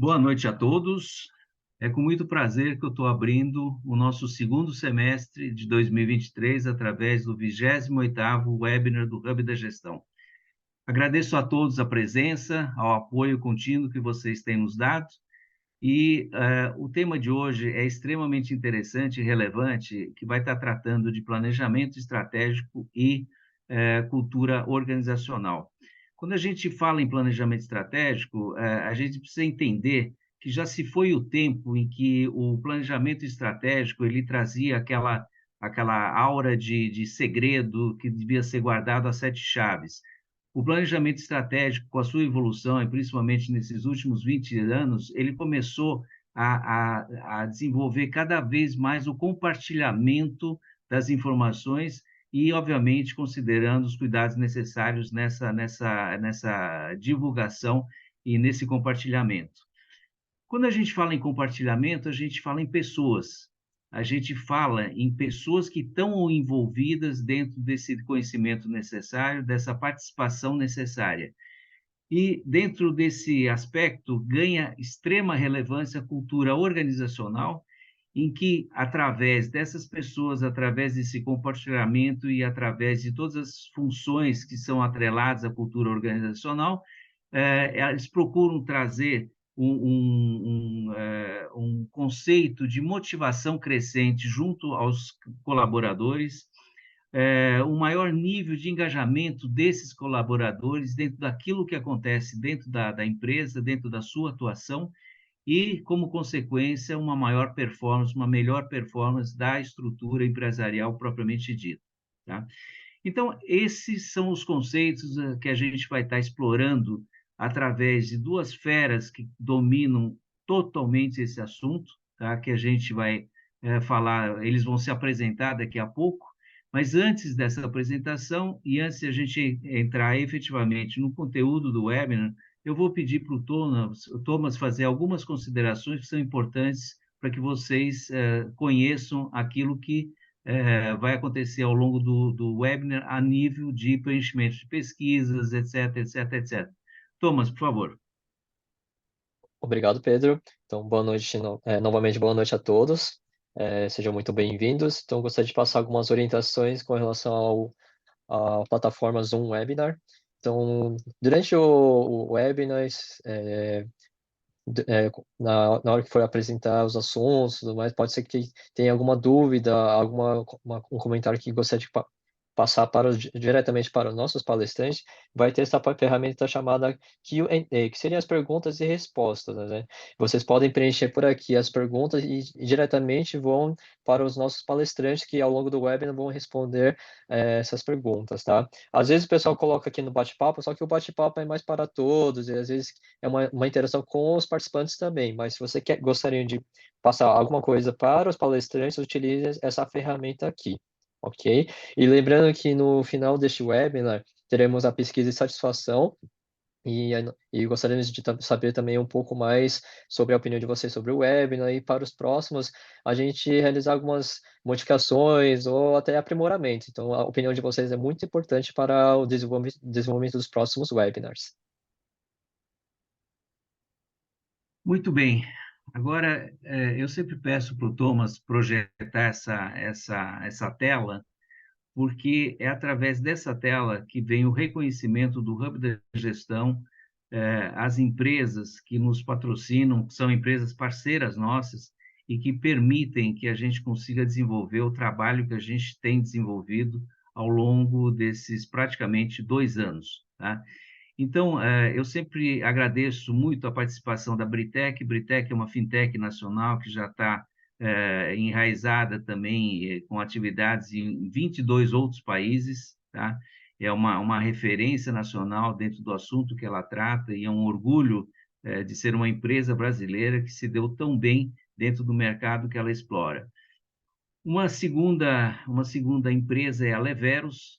Boa noite a todos. É com muito prazer que eu estou abrindo o nosso segundo semestre de 2023 através do 28º webinar do Hub da Gestão. Agradeço a todos a presença, ao apoio contínuo que vocês têm nos dado e o tema de hoje é extremamente interessante e relevante, que vai estar tratando de planejamento estratégico e cultura organizacional. Quando a gente fala em planejamento estratégico, a gente precisa entender que já se foi o tempo em que o planejamento estratégico ele trazia aquela aura de segredo que devia ser guardado a sete chaves. O planejamento estratégico, com a sua evolução, e principalmente nesses últimos 20 anos, ele começou a desenvolver cada vez mais o compartilhamento das informações e, obviamente, considerando os cuidados necessários nessa divulgação e nesse compartilhamento. Quando a gente fala em compartilhamento, a gente fala em pessoas. A gente fala em pessoas que estão envolvidas dentro desse conhecimento necessário, dessa participação necessária. E, dentro desse aspecto, ganha extrema relevância a cultura organizacional, em que, através dessas pessoas, através desse compartilhamento e através de todas as funções que são atreladas à cultura organizacional, eles procuram trazer um conceito de motivação crescente junto aos colaboradores, um maior nível de engajamento desses colaboradores dentro daquilo que acontece dentro da empresa, dentro da sua atuação, e, como consequência, uma maior performance, uma melhor performance da estrutura empresarial propriamente dita. Tá? Então, esses são os conceitos que a gente vai estar explorando através de duas feras que dominam totalmente esse assunto, tá? Que a gente vai falar, eles vão se apresentar daqui a pouco, mas antes dessa apresentação e antes de a gente entrar efetivamente no conteúdo do webinar, eu vou pedir para o Thomas fazer algumas considerações que são importantes para que vocês conheçam aquilo que vai acontecer ao longo do webinar a nível de preenchimento de pesquisas, etc, etc, etc. Thomas, por favor. Obrigado, Pedro. Então, boa noite, novamente, boa noite a todos. Sejam muito bem-vindos. Então, gostaria de passar algumas orientações com relação à plataforma Zoom Webinar. Então, durante o webinar, na hora que for apresentar os assuntos, tudo mais, pode ser que tenha alguma dúvida, um comentário que gostaria de passar diretamente para os nossos palestrantes, vai ter essa ferramenta chamada Q&A, que seriam as perguntas e respostas, né? Vocês podem preencher por aqui as perguntas e diretamente vão para os nossos palestrantes, que ao longo do webinar vão responder essas perguntas, tá? Às vezes o pessoal coloca aqui no bate-papo, só que o bate-papo é mais para todos, e às vezes é uma interação com os participantes também, mas se você gostaria de passar alguma coisa para os palestrantes, utilize essa ferramenta aqui, ok? E lembrando que no final deste webinar, teremos a pesquisa de satisfação, e gostaríamos de saber também um pouco mais sobre a opinião de vocês sobre o webinar, e para os próximos, a gente realizar algumas modificações ou até aprimoramentos. Então, a opinião de vocês é muito importante para o desenvolvimento dos próximos webinars. Muito bem. Agora, eu sempre peço para o Thomas projetar essa tela, porque é através dessa tela que vem o reconhecimento do Hub da Gestão, as empresas que nos patrocinam, que são empresas parceiras nossas e que permitem que a gente consiga desenvolver o trabalho que a gente tem desenvolvido ao longo desses praticamente 2 anos, tá? Então, eu sempre agradeço muito a participação da Britec. Britec é uma fintech nacional que já está enraizada também com atividades em 22 outros países, tá? É uma referência nacional dentro do assunto que ela trata e é um orgulho de ser uma empresa brasileira que se deu tão bem dentro do mercado que ela explora. Uma segunda empresa é a Leveros,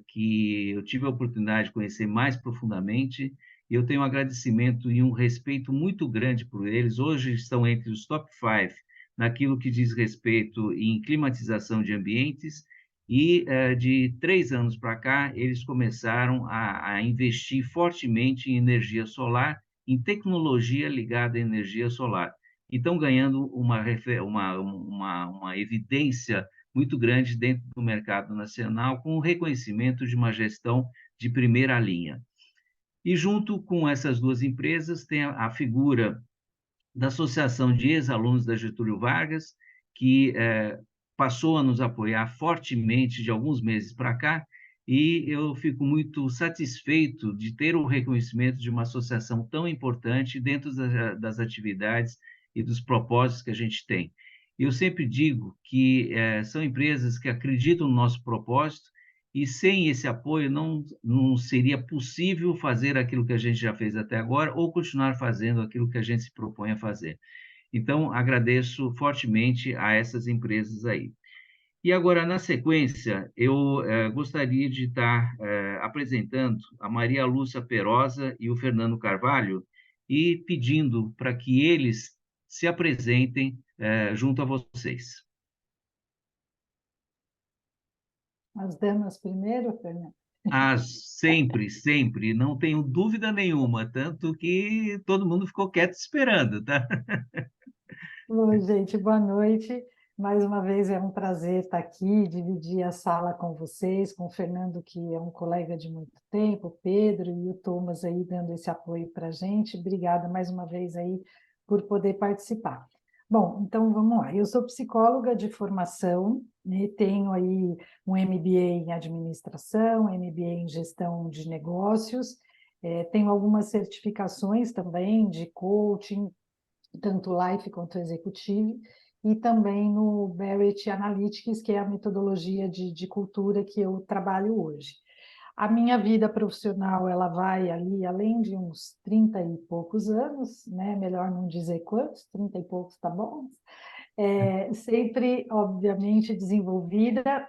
que eu tive a oportunidade de conhecer mais profundamente, e eu tenho um agradecimento e um respeito muito grande por eles. Hoje estão entre os top 5 naquilo que diz respeito em climatização de ambientes, e de 3 anos para cá, eles começaram a investir fortemente em energia solar em tecnologia ligada à energia solar. E estão ganhando uma evidência muito grande dentro do mercado nacional, com o reconhecimento de uma gestão de primeira linha. E junto com essas duas empresas tem a figura da Associação de Ex-Alunos da Getúlio Vargas, que passou a nos apoiar fortemente de alguns meses para cá, e eu fico muito satisfeito de ter o reconhecimento de uma associação tão importante dentro das atividades e dos propósitos que a gente tem. Eu sempre digo que são empresas que acreditam no nosso propósito, e sem esse apoio não seria possível fazer aquilo que a gente já fez até agora ou continuar fazendo aquilo que a gente se propõe a fazer. Então, agradeço fortemente a essas empresas aí. E agora, na sequência, eu gostaria de estar apresentando a Maria Lúcia Perosa e o Fernando Carvalho e pedindo para que eles se apresentem junto a vocês. As damas primeiro, Fernando? Ah, sempre, sempre, não tenho dúvida nenhuma, tanto que todo mundo ficou quieto esperando, tá? Oi, gente, boa noite. Mais uma vez é um prazer estar aqui, dividir a sala com vocês, com o Fernando, que é um colega de muito tempo, o Pedro e o Thomas aí dando esse apoio para a gente. Obrigada mais uma vez aí por poder participar. Bom, então vamos lá. Eu sou psicóloga de formação, né? Tenho aí um MBA em administração, MBA em gestão de negócios, tenho algumas certificações também de coaching, tanto Life quanto Executive, e também no Barrett Analytics, que é a metodologia de cultura que eu trabalho hoje. A minha vida profissional, ela vai ali, além de uns 30 e poucos anos, né? Melhor não dizer quantos, 30 e poucos tá bom, sempre, obviamente, desenvolvida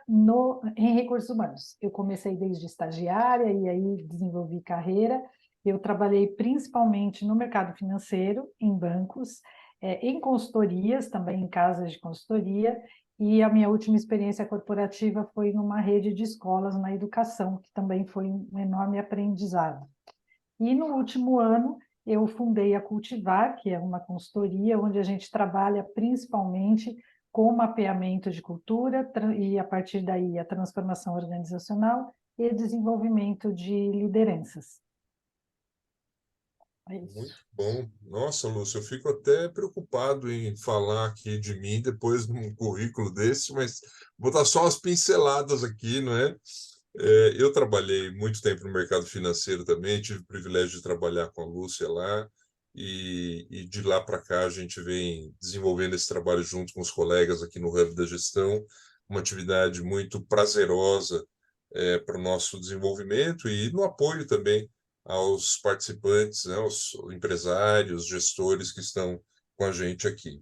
em recursos humanos. Eu comecei desde estagiária e aí desenvolvi carreira. Eu trabalhei principalmente no mercado financeiro, em bancos, em consultorias, também em casas de consultoria, e a minha última experiência corporativa foi numa rede de escolas na educação, que também foi um enorme aprendizado. E no último ano, eu fundei a Cultivar, que é uma consultoria onde a gente trabalha principalmente com mapeamento de cultura e, a partir daí, a transformação organizacional e desenvolvimento de lideranças. É isso. Muito bom. Nossa, Lúcia, eu fico até preocupado em falar aqui de mim depois num currículo desse, mas vou dar só umas pinceladas aqui, não é? Eu trabalhei muito tempo no mercado financeiro também, tive o privilégio de trabalhar com a Lúcia lá, e de lá para cá a gente vem desenvolvendo esse trabalho junto com os colegas aqui no Hub da Gestão, uma atividade muito prazerosa para o nosso desenvolvimento e no apoio também aos participantes, né, aos empresários, gestores que estão com a gente aqui.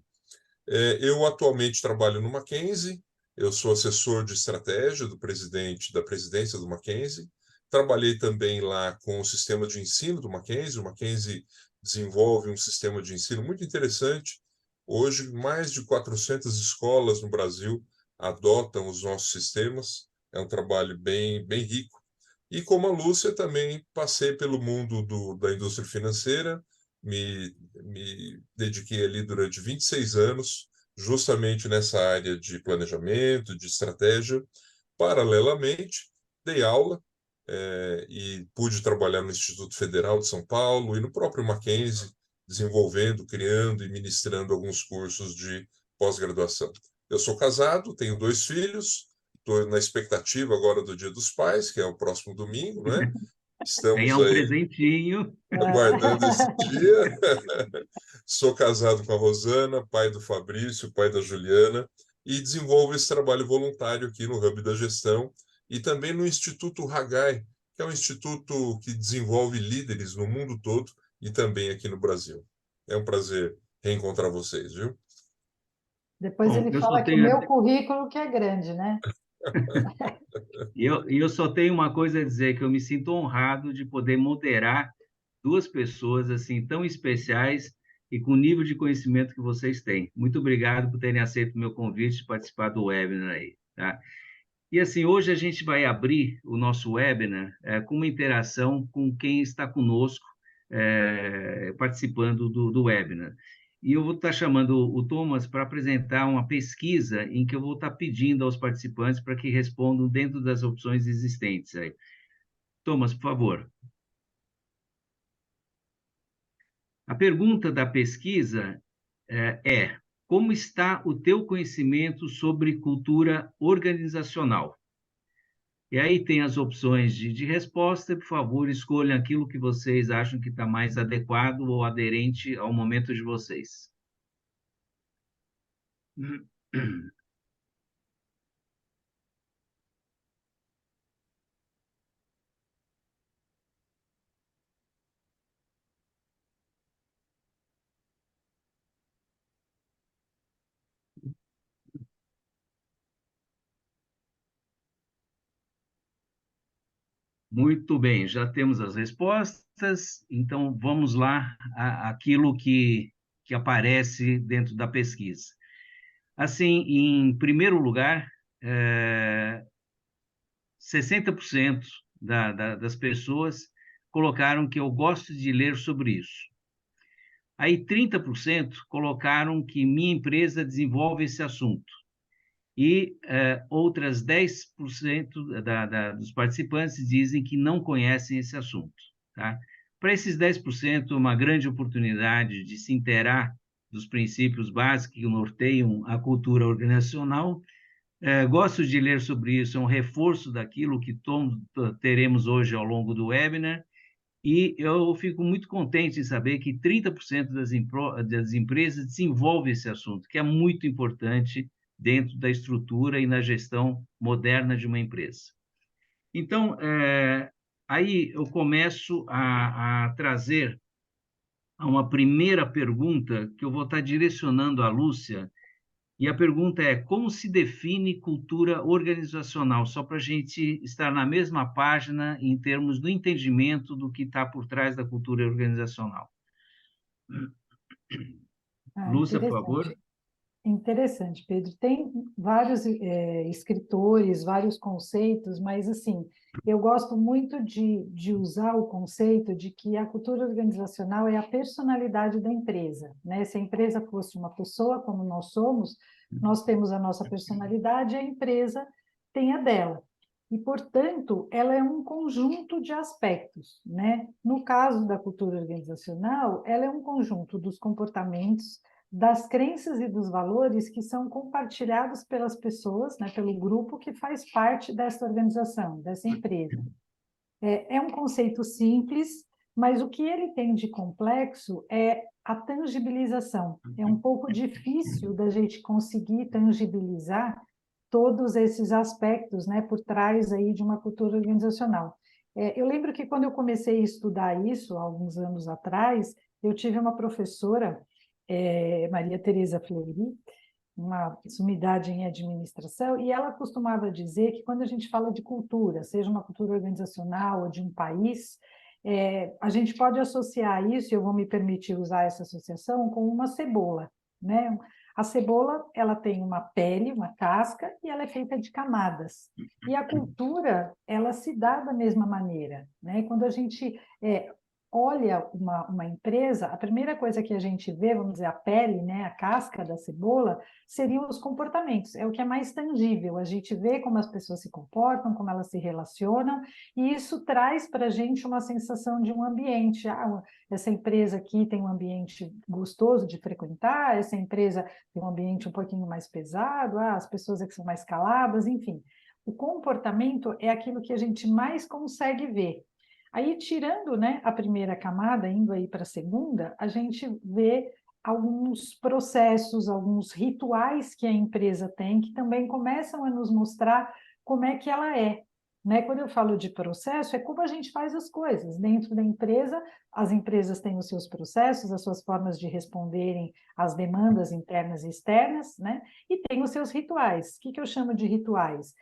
Eu atualmente trabalho no Mackenzie, eu sou assessor de estratégia do presidente da presidência do Mackenzie. Trabalhei também lá com o sistema de ensino do Mackenzie. O Mackenzie desenvolve um sistema de ensino muito interessante. Hoje, mais de 400 escolas no Brasil adotam os nossos sistemas. É um trabalho bem, bem rico. E como a Lúcia, também passei pelo mundo da indústria financeira, me dediquei ali durante 26 anos, justamente nessa área de planejamento, de estratégia. Paralelamente, dei aula e pude trabalhar no Instituto Federal de São Paulo e no próprio Mackenzie, desenvolvendo, criando e ministrando alguns cursos de pós-graduação. Eu sou casado, tenho 2 filhos, estou na expectativa agora do Dia dos Pais, que é o próximo domingo, né? Ganhar Estamos um aí presentinho. aguardando esse dia. Sou casado com a Rosana, pai do Fabrício, pai da Juliana, e desenvolvo esse trabalho voluntário aqui no Hub da Gestão e também no Instituto Hagai, que é um instituto que desenvolve líderes no mundo todo e também aqui no Brasil. É um prazer reencontrar vocês, viu? Depois Bom, ele eu só fala que o tenho meu currículo que é grande, né? eu só tenho uma coisa a dizer, que eu me sinto honrado de poder moderar duas pessoas assim tão especiais e com o nível de conhecimento que vocês têm. Muito obrigado por terem aceito o meu convite de participar do webinar aí, tá? E assim, hoje a gente vai abrir o nosso webinar com uma interação com quem está conosco participando do webinar. E eu vou estar chamando o Thomas para apresentar uma pesquisa em que eu vou estar pedindo aos participantes para que respondam dentro das opções existentes aí. Thomas, por favor. A pergunta da pesquisa é: como está o teu conhecimento sobre cultura organizacional? E aí tem as opções de resposta. Por favor, escolham aquilo que vocês acham que está mais adequado ou aderente ao momento de vocês. Muito bem, já temos as respostas, então vamos lá àquilo que aparece dentro da pesquisa. Assim, em primeiro lugar, 60% das pessoas colocaram que eu gosto de ler sobre isso. Aí 30% colocaram que minha empresa desenvolve esse assunto. E outras 10% dos participantes dizem que não conhecem esse assunto. Tá? Para esses 10%, uma grande oportunidade de se inteirar dos princípios básicos que norteiam a cultura organizacional. Gosto de ler sobre isso, é um reforço daquilo que teremos hoje ao longo do webinar, e eu fico muito contente em saber que 30% das empresas desenvolvem esse assunto, que é muito importante dentro da estrutura e na gestão moderna de uma empresa. Então, aí eu começo a trazer uma primeira pergunta que eu vou estar direcionando à Lúcia, e a pergunta é: como se define cultura organizacional? Só para a gente estar na mesma página em termos do entendimento do que está por trás da cultura organizacional. Lúcia, por favor. Interessante, Pedro. Tem vários escritores, vários conceitos, mas, assim, eu gosto muito de usar o conceito de que a cultura organizacional é a personalidade da empresa, né? Se a empresa fosse uma pessoa, como nós somos, nós temos a nossa personalidade e a empresa tem a dela. E, portanto, ela é um conjunto de aspectos, né? No caso da cultura organizacional, ela é um conjunto dos comportamentos, das crenças e dos valores que são compartilhados pelas pessoas, né, pelo grupo que faz parte dessa organização, dessa empresa. É um conceito simples, mas o que ele tem de complexo é a tangibilização. É um pouco difícil da gente conseguir tangibilizar todos esses aspectos, né, por trás aí de uma cultura organizacional. Eu lembro que quando eu comecei a estudar isso, há alguns anos atrás, eu tive uma professora, Maria Tereza Fleury, uma sumidade em administração, e ela costumava dizer que quando a gente fala de cultura, seja uma cultura organizacional ou de um país, a gente pode associar isso, e eu vou me permitir usar essa associação, com uma cebola, né? A cebola, ela tem uma pele, uma casca, e ela é feita de camadas. E a cultura, ela se dá da mesma maneira, né? Quando a gente olha uma empresa, a primeira coisa que a gente vê, vamos dizer, a pele, né, a casca da cebola, seriam os comportamentos, é o que é mais tangível, a gente vê como as pessoas se comportam, como elas se relacionam, e isso traz para a gente uma sensação de um ambiente. Essa empresa aqui tem um ambiente gostoso de frequentar, essa empresa tem um ambiente um pouquinho mais pesado, as pessoas aqui são mais caladas, enfim. O comportamento é aquilo que a gente mais consegue ver. Aí, tirando, né, a primeira camada, indo aí para a segunda, a gente vê alguns processos, alguns rituais que a empresa tem, que também começam a nos mostrar como é que ela é. Né? Quando eu falo de processo, é como a gente faz as coisas. Dentro da empresa, as empresas têm os seus processos, as suas formas de responderem às demandas internas e externas, né? E tem os seus rituais. O que eu chamo de rituais?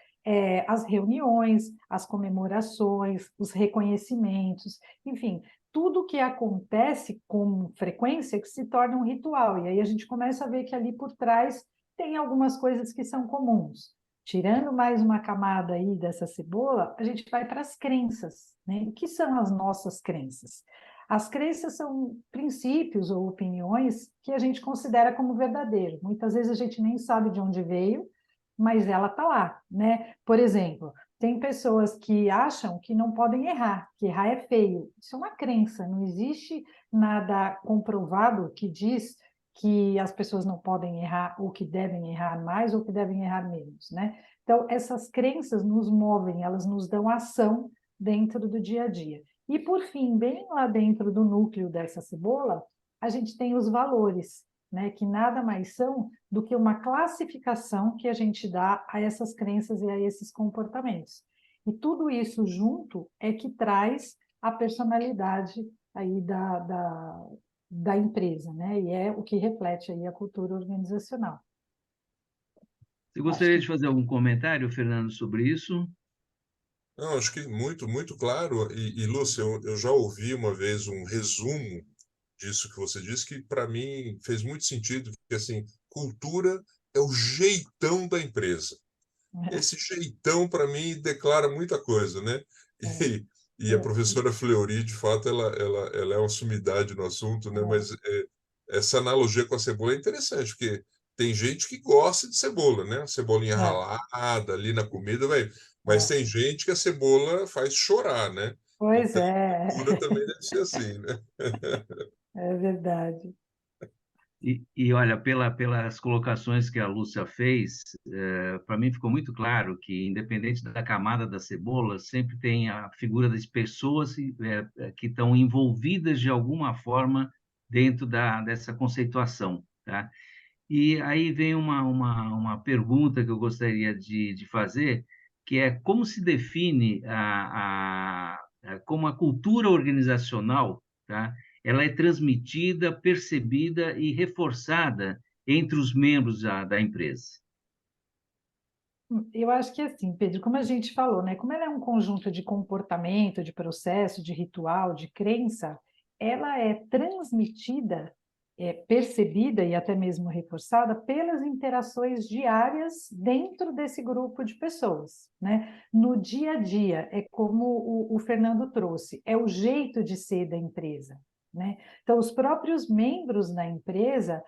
As reuniões, as comemorações, os reconhecimentos, enfim, tudo que acontece com frequência que se torna um ritual. E aí a gente começa a ver que ali por trás tem algumas coisas que são comuns. Tirando mais uma camada aí dessa cebola, a gente vai para as crenças, né? O que são as nossas crenças? As crenças são princípios ou opiniões que a gente considera como verdadeiros. Muitas vezes a gente nem sabe de onde veio, mas ela está lá, né? Por exemplo, tem pessoas que acham que não podem errar, que errar é feio. Isso é uma crença, não existe nada comprovado que diz que as pessoas não podem errar, ou que devem errar mais, ou que devem errar menos, né? Então, essas crenças nos movem, elas nos dão ação dentro do dia a dia. E, por fim, bem lá dentro do núcleo dessa cebola, a gente tem os valores, né? Que nada mais são do que uma classificação que a gente dá a essas crenças e a esses comportamentos. E tudo isso junto é que traz a personalidade aí da empresa, né? E é o que reflete aí a cultura organizacional. Você Acho gostaria que de fazer algum comentário, Fernando, sobre isso? Não, acho que muito, muito claro. Lúcia, eu já ouvi uma vez um resumo disso que você disse, que para mim fez muito sentido, que assim, cultura é o jeitão da empresa. Esse jeitão, para mim, declara muita coisa, né? E a professora Fleury, de fato, ela é uma sumidade no assunto, né? Mas essa analogia com a cebola é interessante, porque tem gente que gosta de cebola, né? Cebolinha ralada ali na comida, vai. Mas tem gente que a cebola faz chorar, né? Pois Então, é, a cultura também deve ser assim, né? é verdade. E olha, pelas colocações que a Lúcia fez, para mim ficou muito claro que, independente da camada da cebola, sempre tem a figura das pessoas que estão envolvidas de alguma forma dentro dessa conceituação, tá? E aí vem uma pergunta que eu gostaria de fazer, que é como se define como a cultura organizacional, tá? Ela é transmitida, percebida e reforçada entre os membros da empresa. Eu acho que assim, Pedro, como a gente falou, né? Como ela é um conjunto de comportamento, de processo, de ritual, de crença, ela é transmitida, percebida e até mesmo reforçada pelas interações diárias dentro desse grupo de pessoas, né? No dia a dia, é como o Fernando trouxe, é o jeito de ser da empresa, né? Então, os próprios membros da empresa,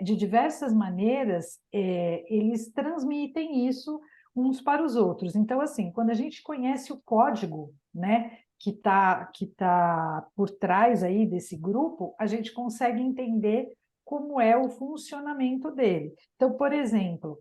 de diversas maneiras, eles transmitem isso uns para os outros. Então, assim, quando a gente conhece o código, né, que tá por trás aí desse grupo, a gente consegue entender como é o funcionamento dele. Então, por exemplo,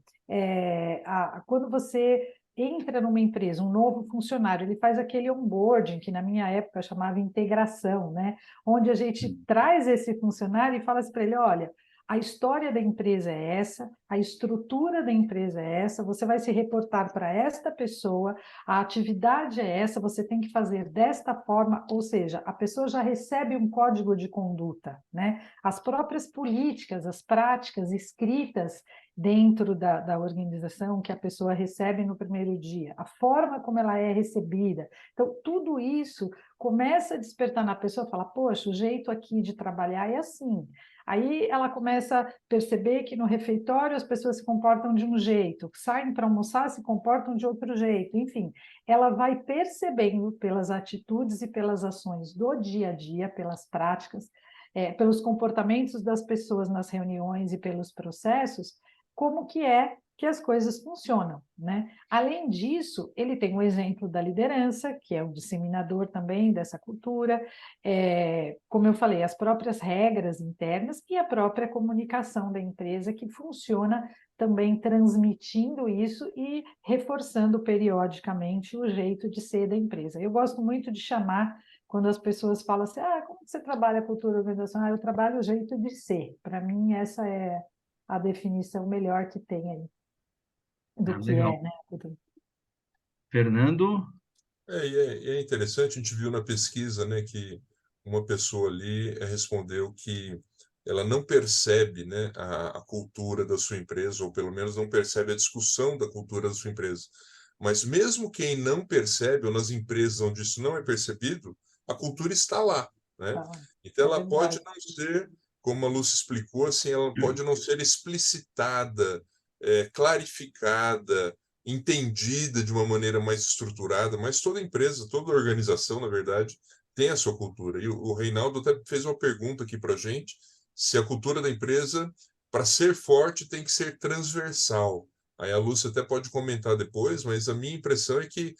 quando você entra numa empresa, um novo funcionário, ele faz aquele onboarding, que na minha época chamava integração, né? Onde a gente traz esse funcionário e fala assim para ele, olha, a história da empresa é essa, a estrutura da empresa é essa, você vai se reportar para esta pessoa, a atividade é essa, você tem que fazer desta forma, ou seja, a pessoa já recebe um código de conduta, né? As próprias políticas, as práticas escritas dentro da organização que a pessoa recebe no primeiro dia, a forma como ela é recebida. Então, tudo isso começa a despertar na pessoa, falar, poxa, o jeito aqui de trabalhar é assim. Aí ela começa a perceber que no refeitório as pessoas se comportam de um jeito, saem para almoçar, se comportam de outro jeito, enfim. Ela vai percebendo pelas atitudes e pelas ações do dia a dia, pelas práticas, pelos comportamentos das pessoas nas reuniões e pelos processos, como que é que as coisas funcionam, né? Além disso, ele tem o exemplo da liderança, que é o disseminador também dessa cultura, como eu falei, as próprias regras internas e a própria comunicação da empresa, que funciona também transmitindo isso e reforçando periodicamente o jeito de ser da empresa. Eu gosto muito de chamar, quando as pessoas falam assim, como você trabalha a cultura organizacional? Eu trabalho o jeito de ser. Para mim, essa é a definição melhor que tem aí do que Legal. é, né? Fernando? E é interessante, a gente viu na pesquisa, né, que uma pessoa ali respondeu que ela não percebe, né, a cultura da sua empresa, ou pelo menos não percebe a discussão da cultura da sua empresa. Mas mesmo quem não percebe, ou nas empresas onde isso não é percebido, a cultura está lá, né? Então É ela pode verdade. não ser, como a Lúcia explicou, assim, ela pode não ser explicitada, clarificada, entendida de uma maneira mais estruturada, mas toda empresa, toda organização, na verdade, tem a sua cultura. E o Reinaldo até fez uma pergunta aqui para a gente, se a cultura da empresa, para ser forte, tem que ser transversal. Aí a Lúcia até pode comentar depois, mas a minha impressão é que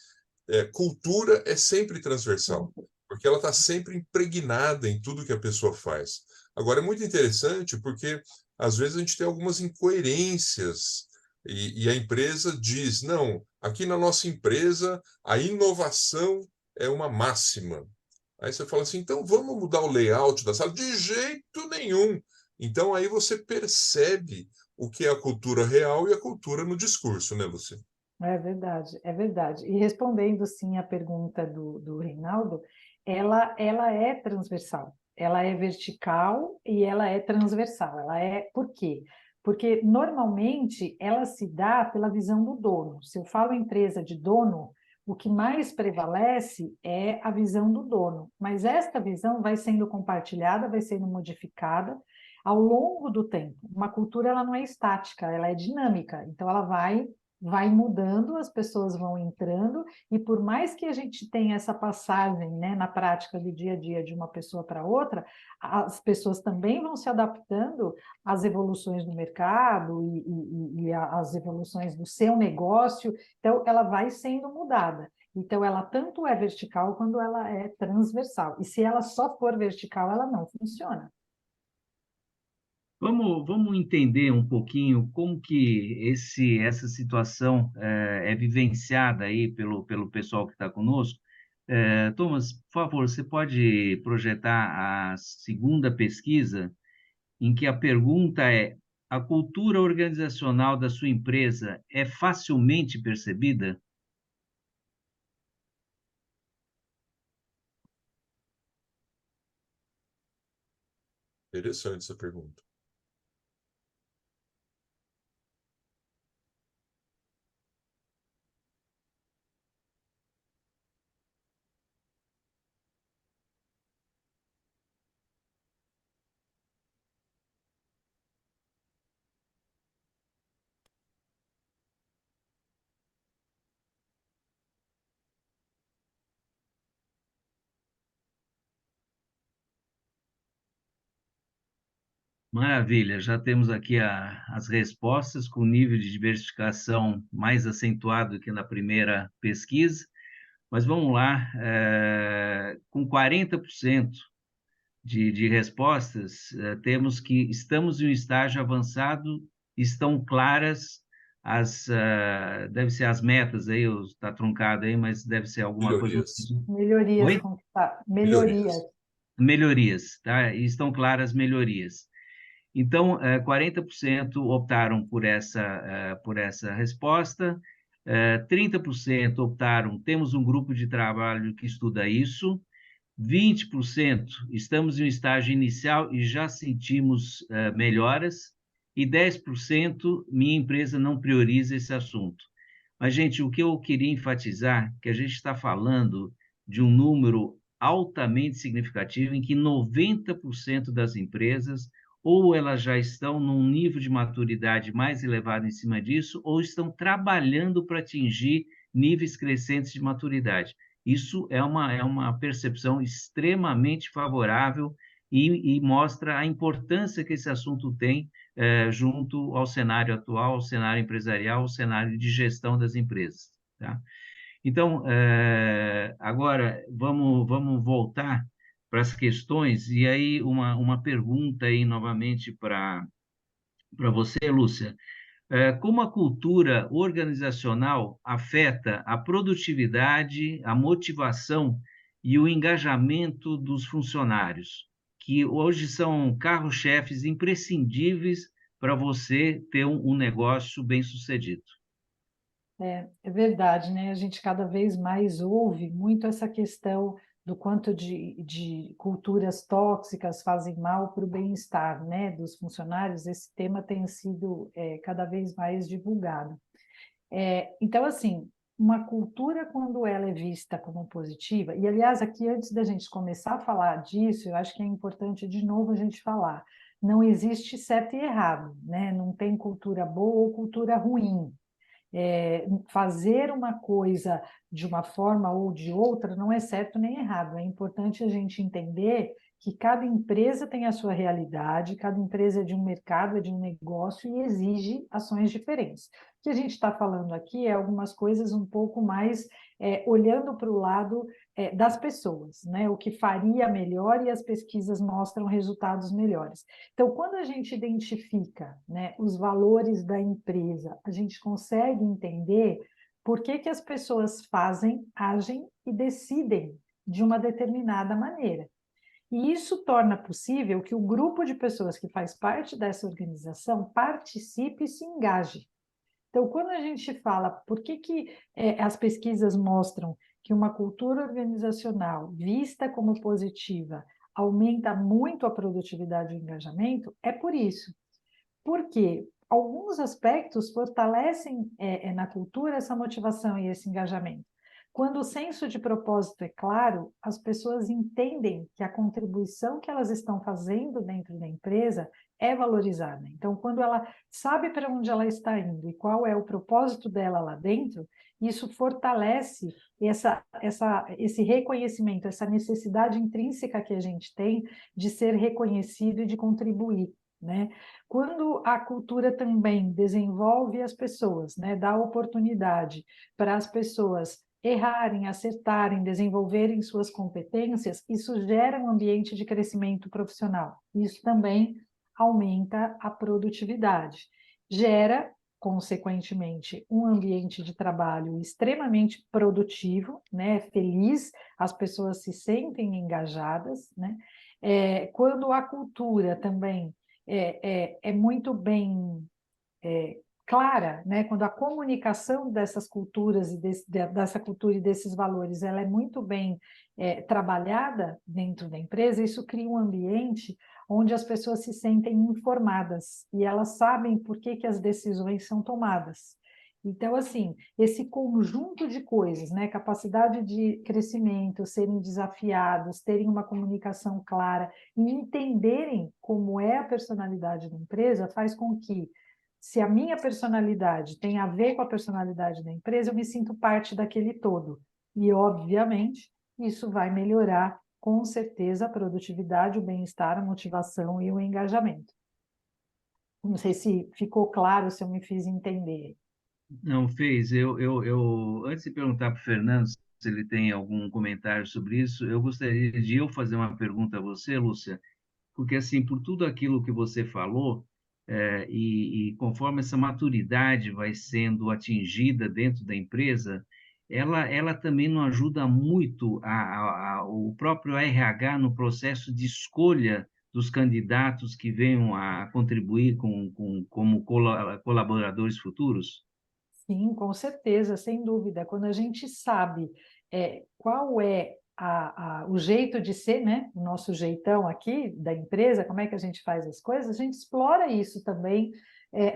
cultura é sempre transversal, porque ela está sempre impregnada em tudo que a pessoa faz. Agora, é muito interessante porque, às vezes, a gente tem algumas incoerências e a empresa diz, não, aqui na nossa empresa, a inovação é uma máxima. Aí você fala assim, então vamos mudar o layout da sala? De jeito nenhum. Então, aí você percebe o que é a cultura real e a cultura no discurso, né, Luciano? É verdade, é verdade. E respondendo sim a pergunta do Reinaldo, ela é transversal, ela é vertical e ela é transversal. Ela é por quê? Porque normalmente ela se dá pela visão do dono. Se eu falo empresa de dono, o que mais prevalece é a visão do dono. Mas esta visão vai sendo compartilhada, vai sendo modificada ao longo do tempo. Uma cultura ela não é estática, ela é dinâmica. Então ela vai mudando, as pessoas vão entrando, e por mais que a gente tenha essa passagem, né, na prática do dia a dia de uma pessoa para outra, as pessoas também vão se adaptando às evoluções do mercado e às evoluções do seu negócio, então ela vai sendo mudada. Então, ela tanto é vertical quanto ela é transversal. E se ela só for vertical, ela não funciona. Vamos entender um pouquinho como que essa situação é vivenciada aí pelo pessoal que está conosco. Thomas, por favor, você pode projetar a segunda pesquisa, em que a pergunta é: a cultura organizacional da sua empresa é facilmente percebida? Interessante essa pergunta. Maravilha, já temos aqui as respostas com nível de diversificação mais acentuado que na primeira pesquisa, mas vamos lá, com 40% de respostas, temos que estamos em um estágio avançado, estão claras deve ser as metas aí, está truncado aí, mas deve ser alguma coisa no Melhorias. sentido. Melhorias, Oi? melhorias. Melhorias, tá? E estão claras melhorias. Então, 40% optaram por essa resposta, 30% optaram, temos um grupo de trabalho que estuda isso, 20% estamos em um estágio inicial e já sentimos melhoras, e 10% minha empresa não prioriza esse assunto. Mas, gente, o que eu queria enfatizar é que a gente está falando de um número altamente significativo em que 90% das empresas ou elas já estão num nível de maturidade mais elevado em cima disso, ou estão trabalhando para atingir níveis crescentes de maturidade. Isso é uma percepção extremamente favorável e mostra a importância que esse assunto tem junto ao cenário atual, ao cenário empresarial, ao cenário de gestão das empresas. Tá? Então, agora vamos voltar para as questões, e aí uma pergunta aí novamente para você, Lúcia. Como a cultura organizacional afeta a produtividade, a motivação e o engajamento dos funcionários, que hoje são carro-chefes imprescindíveis para você ter um negócio bem-sucedido? É verdade, né? A gente cada vez mais ouve muito essa questão do quanto de culturas tóxicas fazem mal para o bem-estar, né, dos funcionários. Esse tema tem sido cada vez mais divulgado. Então, assim, uma cultura, quando ela é vista como positiva, e aliás, aqui antes da gente começar a falar disso, eu acho que é importante de novo a gente falar, não existe certo e errado, né? Não tem cultura boa ou cultura ruim. fazer uma coisa de uma forma ou de outra não é certo nem errado. É importante a gente entender que cada empresa tem a sua realidade, cada empresa é de um mercado, é de um negócio e exige ações diferentes. O que a gente está falando aqui é algumas coisas um pouco mais olhando para o lado das pessoas, né? O que faria melhor, e as pesquisas mostram resultados melhores. Então, quando a gente identifica, né, os valores da empresa, a gente consegue entender por que as pessoas fazem, agem e decidem de uma determinada maneira. E isso torna possível que o grupo de pessoas que faz parte dessa organização participe e se engaje. Então, quando a gente fala por que as pesquisas mostram que uma cultura organizacional vista como positiva aumenta muito a produtividade e o engajamento, é por isso. Porque alguns aspectos fortalecem na cultura essa motivação e esse engajamento. Quando o senso de propósito é claro, as pessoas entendem que a contribuição que elas estão fazendo dentro da empresa é valorizada. Então, quando ela sabe para onde ela está indo e qual é o propósito dela lá dentro, isso fortalece esse reconhecimento, essa necessidade intrínseca que a gente tem de ser reconhecido e de contribuir, né? Quando a cultura também desenvolve as pessoas, né, dá oportunidade para as pessoas errarem, acertarem, desenvolverem suas competências, isso gera um ambiente de crescimento profissional. Isso também aumenta a produtividade. Gera, consequentemente, um ambiente de trabalho extremamente produtivo, né, feliz, as pessoas se sentem engajadas, né? Quando a cultura também é muito bem clara, né? Quando a comunicação dessas culturas e dessa cultura e desses valores ela é muito bem trabalhada dentro da empresa, isso cria um ambiente onde as pessoas se sentem informadas e elas sabem por que as decisões são tomadas. Então, assim, esse conjunto de coisas, né, capacidade de crescimento, serem desafiados, terem uma comunicação clara e entenderem como é a personalidade da empresa, faz com que, se a minha personalidade tem a ver com a personalidade da empresa, eu me sinto parte daquele todo. E, obviamente, isso vai melhorar, com certeza, a produtividade, o bem-estar, a motivação e o engajamento. Não sei se ficou claro, se eu me fiz entender. Não fez. Antes de perguntar para o Fernando se ele tem algum comentário sobre isso, eu gostaria de eu fazer uma pergunta a você, Lúcia, porque assim, por tudo aquilo que você falou, e conforme essa maturidade vai sendo atingida dentro da empresa, ela também não ajuda muito o próprio RH no processo de escolha dos candidatos que venham a contribuir como colaboradores futuros? Sim, com certeza, sem dúvida. Quando a gente sabe qual é o jeito de ser, né? O nosso jeitão aqui da empresa, como é que a gente faz as coisas, a gente explora isso também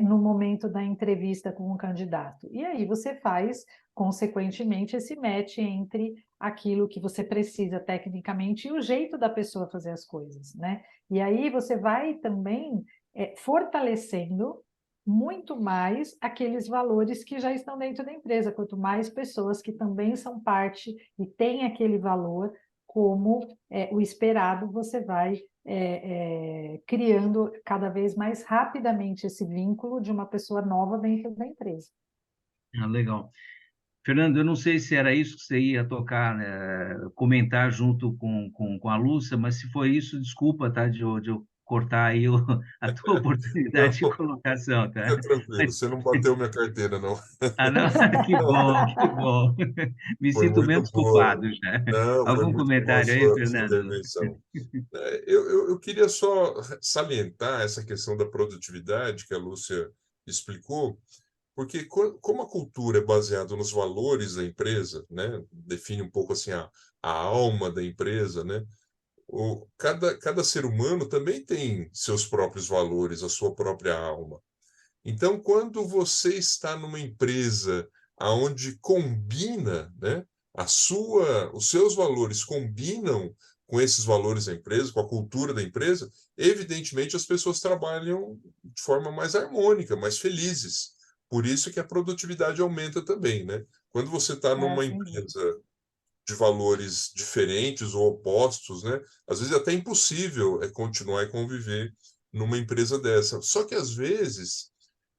no momento da entrevista com o candidato. E aí você faz, consequentemente, esse match entre aquilo que você precisa tecnicamente e o jeito da pessoa fazer as coisas, né? E aí você vai também fortalecendo muito mais aqueles valores que já estão dentro da empresa. Quanto mais pessoas que também são parte e têm aquele valor como o esperado, você vai criando cada vez mais rapidamente esse vínculo de uma pessoa nova dentro da empresa. Ah, legal. Fernando, eu não sei se era isso que você ia tocar, né, comentar junto com a Lúcia, mas se foi isso, desculpa, tá, de eu cortar aí a tua Não, oportunidade de colocação, tá? fica tranquilo, Mas, você não bateu minha carteira, não. não, que bom, que bom. Me Foi sinto muito menos boa. culpado já. Não, foi Algum muito boa a comentário aí, sua Fernando? intervenção. Eu queria só salientar essa questão da produtividade que a Lúcia explicou, porque como a cultura é baseada nos valores da empresa, né, define um pouco assim a alma da empresa, né, cada ser humano também tem seus próprios valores, a sua própria alma. Então, quando você está numa empresa aonde combina, né, os seus valores combinam com esses valores da empresa, com a cultura da empresa, evidentemente as pessoas trabalham de forma mais harmônica, mais felizes, Por isso que a produtividade aumenta também, né? Quando você está numa sem dúvida. empresa de valores diferentes ou opostos, né? Às vezes é até impossível continuar e conviver numa empresa dessa. Só que às vezes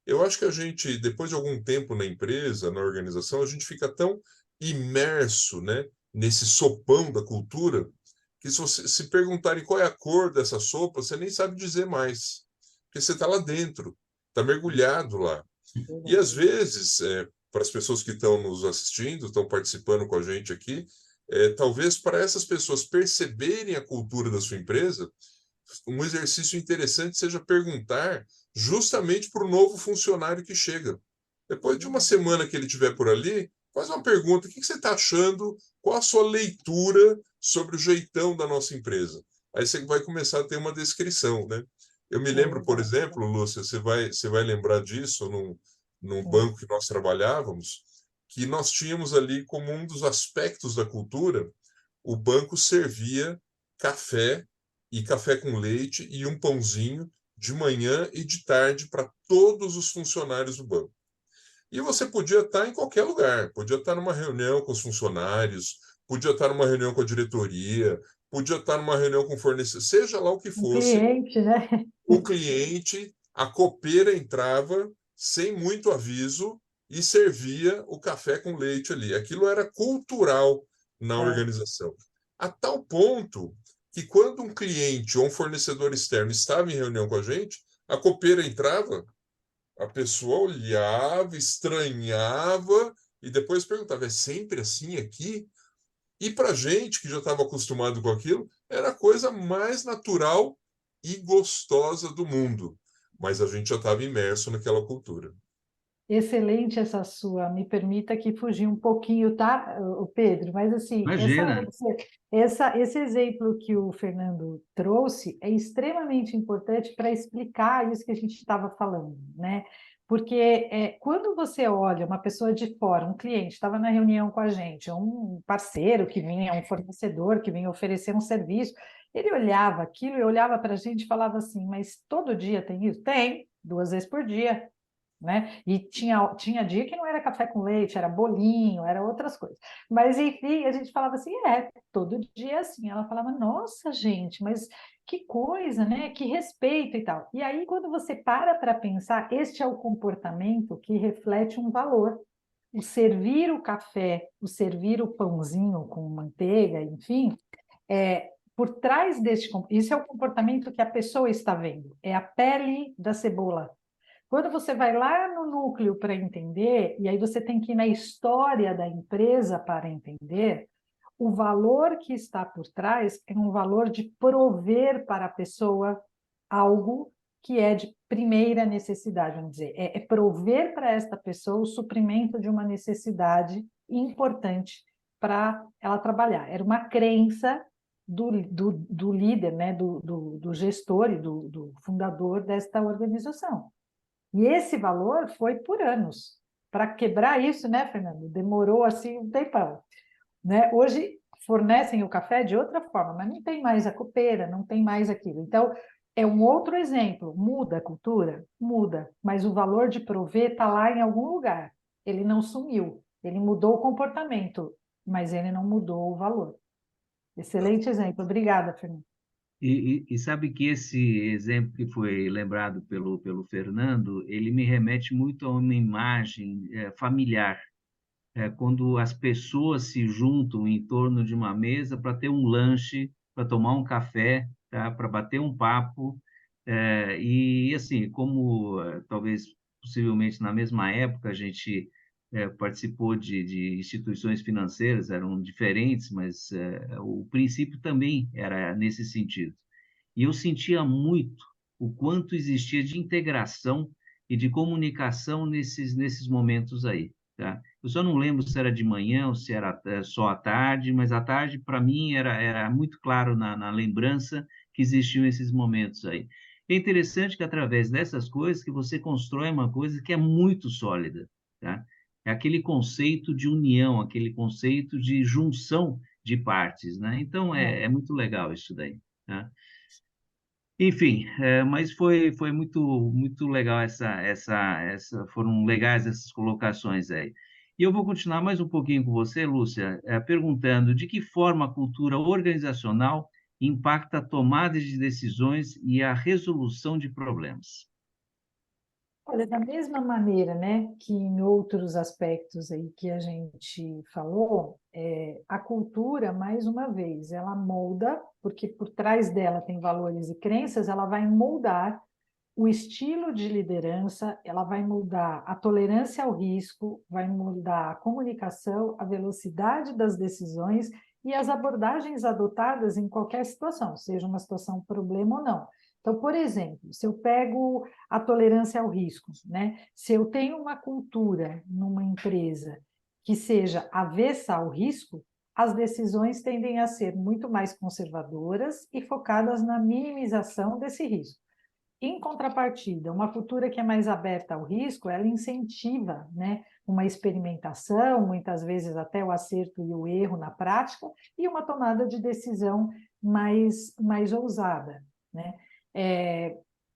eu acho que a gente, depois de algum tempo na empresa, na organização, a gente fica tão imerso, né, nesse sopão da cultura, que se você se perguntarem qual é a cor dessa sopa, você nem sabe dizer mais, porque você está lá dentro, está mergulhado lá. E às vezes, para as pessoas que estão nos assistindo, estão participando com a gente aqui, talvez para essas pessoas perceberem a cultura da sua empresa, um exercício interessante seja perguntar justamente para o novo funcionário que chega. Depois de uma semana que ele estiver por ali, faz uma pergunta: o que você está achando? Qual a sua leitura sobre o jeitão da nossa empresa? Aí você vai começar a ter uma descrição, né? Eu me lembro, por exemplo, Lúcia, você vai lembrar disso num banco que nós trabalhávamos, que nós tínhamos ali como um dos aspectos da cultura, o banco servia café e café com leite e um pãozinho de manhã e de tarde para todos os funcionários do banco. E você podia estar em qualquer lugar, podia estar numa reunião com os funcionários, podia estar numa reunião com a diretoria, podia estar numa reunião com o fornecedor, seja lá o que Um fosse, cliente, né? o cliente, a copeira entrava sem muito aviso e servia o café com leite ali. Aquilo era cultural na organização. A tal ponto que quando um cliente ou um fornecedor externo estava em reunião com a gente, a copeira entrava, a pessoa olhava, estranhava e depois perguntava: é sempre assim aqui? E para a gente que já estava acostumado com aquilo, era a coisa mais natural e gostosa do mundo. Mas a gente já estava imerso naquela cultura. Excelente essa sua. Me permita que fugir um pouquinho, tá, o Pedro? Mas assim, Imagina. esse exemplo que o Fernando trouxe é extremamente importante para explicar isso que a gente estava falando, né? Porque quando você olha uma pessoa de fora, um cliente, estava na reunião com a gente, um parceiro que vinha, um fornecedor que vinha oferecer um serviço, ele olhava aquilo e olhava para a gente e falava assim: mas todo dia tem isso? Tem, 2 vezes por dia. Né? E tinha dia que não era café com leite, era bolinho, era outras coisas. Mas, enfim, a gente falava assim, todo dia assim. Ela falava, nossa, gente, mas que coisa, né? Que respeito e tal. E aí, quando você para pensar, este é o comportamento que reflete um valor. O servir o café, o servir o pãozinho com manteiga, enfim, por trás isso é o comportamento que a pessoa está vendo, é a pele da cebola. Quando você vai lá no núcleo para entender, e aí você tem que ir na história da empresa para entender, o valor que está por trás é um valor de prover para a pessoa algo que é de primeira necessidade, vamos dizer. É prover para esta pessoa o suprimento de uma necessidade importante para ela trabalhar. Era uma crença do líder, né, do gestor e do fundador desta organização. E esse valor foi por anos. Para quebrar isso, né, Fernando? Demorou assim um tempão. Né? Hoje fornecem o café de outra forma, mas não tem mais a copeira, não tem mais aquilo. Então, é um outro exemplo. Muda a cultura? Muda, mas o valor de prover está lá em algum lugar. Ele não sumiu, ele mudou o comportamento, mas ele não mudou o valor. Excelente exemplo. Obrigada, Fernando. E sabe que esse exemplo que foi lembrado pelo Fernando, ele me remete muito a uma imagem familiar, quando as pessoas se juntam em torno de uma mesa para ter um lanche, para tomar um café, tá? Para bater um papo, e assim, como talvez possivelmente na mesma época a gente participou de instituições financeiras, eram diferentes, mas o princípio também era nesse sentido. E eu sentia muito o quanto existia de integração e de comunicação nesses momentos aí, tá? Eu só não lembro se era de manhã ou se era só à tarde, mas à tarde, para mim, era muito claro na lembrança que existiam esses momentos aí. É interessante que, através dessas coisas, que você constrói uma coisa que é muito sólida, tá? É aquele conceito de união, aquele conceito de junção de partes, né? Então, é muito legal isso daí, tá? Enfim, mas foi muito legal foram legais essas colocações aí. E eu vou continuar mais um pouquinho com você, Lúcia, perguntando de que forma a cultura organizacional impacta a tomada de decisões e a resolução de problemas. Olha, da mesma maneira, né, que em outros aspectos aí que a gente falou, a cultura, mais uma vez, ela molda, porque por trás dela tem valores e crenças, ela vai moldar o estilo de liderança, ela vai mudar a tolerância ao risco, vai mudar a comunicação, a velocidade das decisões e as abordagens adotadas em qualquer situação, seja uma situação problema ou não. Então, por exemplo, se eu pego a tolerância ao risco, né? Se eu tenho uma cultura numa empresa que seja avessa ao risco, as decisões tendem a ser muito mais conservadoras e focadas na minimização desse risco. Em contrapartida, uma cultura que é mais aberta ao risco, ela incentiva, né, uma experimentação, muitas vezes até o acerto e o erro na prática, e uma tomada de decisão mais ousada, né?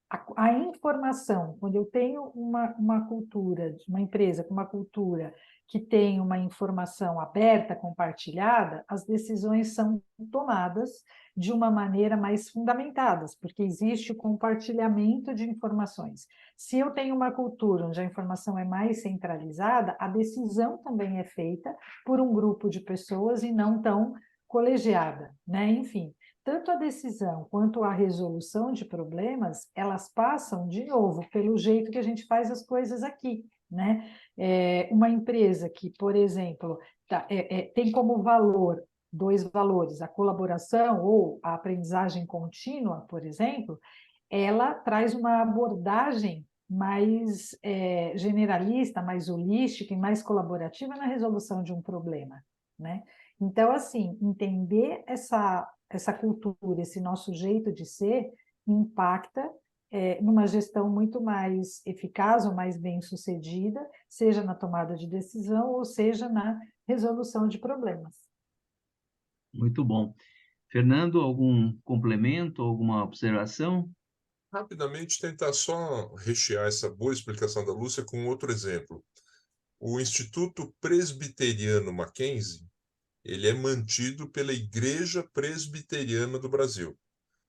A informação, quando eu tenho uma cultura, uma empresa com uma cultura que tem uma informação aberta, compartilhada, as decisões são tomadas de uma maneira mais fundamentadas, porque existe o compartilhamento de informações. Se eu tenho uma cultura onde a informação é mais centralizada, a decisão também é feita por um grupo de pessoas e não tão colegiada, né? Enfim, tanto a decisão quanto a resolução de problemas, elas passam, de novo, pelo jeito que a gente faz as coisas aqui, né? Uma empresa que, por exemplo, tem como valor dois valores, a colaboração ou a aprendizagem contínua, por exemplo, ela traz uma abordagem mais generalista, mais holística e mais colaborativa na resolução de um problema, né? Então, assim, entender essa cultura, esse nosso jeito de ser, impacta numa gestão muito mais eficaz ou mais bem-sucedida, seja na tomada de decisão ou seja na resolução de problemas. Muito bom. Fernando, algum complemento, alguma observação? Rapidamente, tentar só rechear essa boa explicação da Lúcia com outro exemplo. O Instituto Presbiteriano Mackenzie, ele é mantido pela Igreja Presbiteriana do Brasil.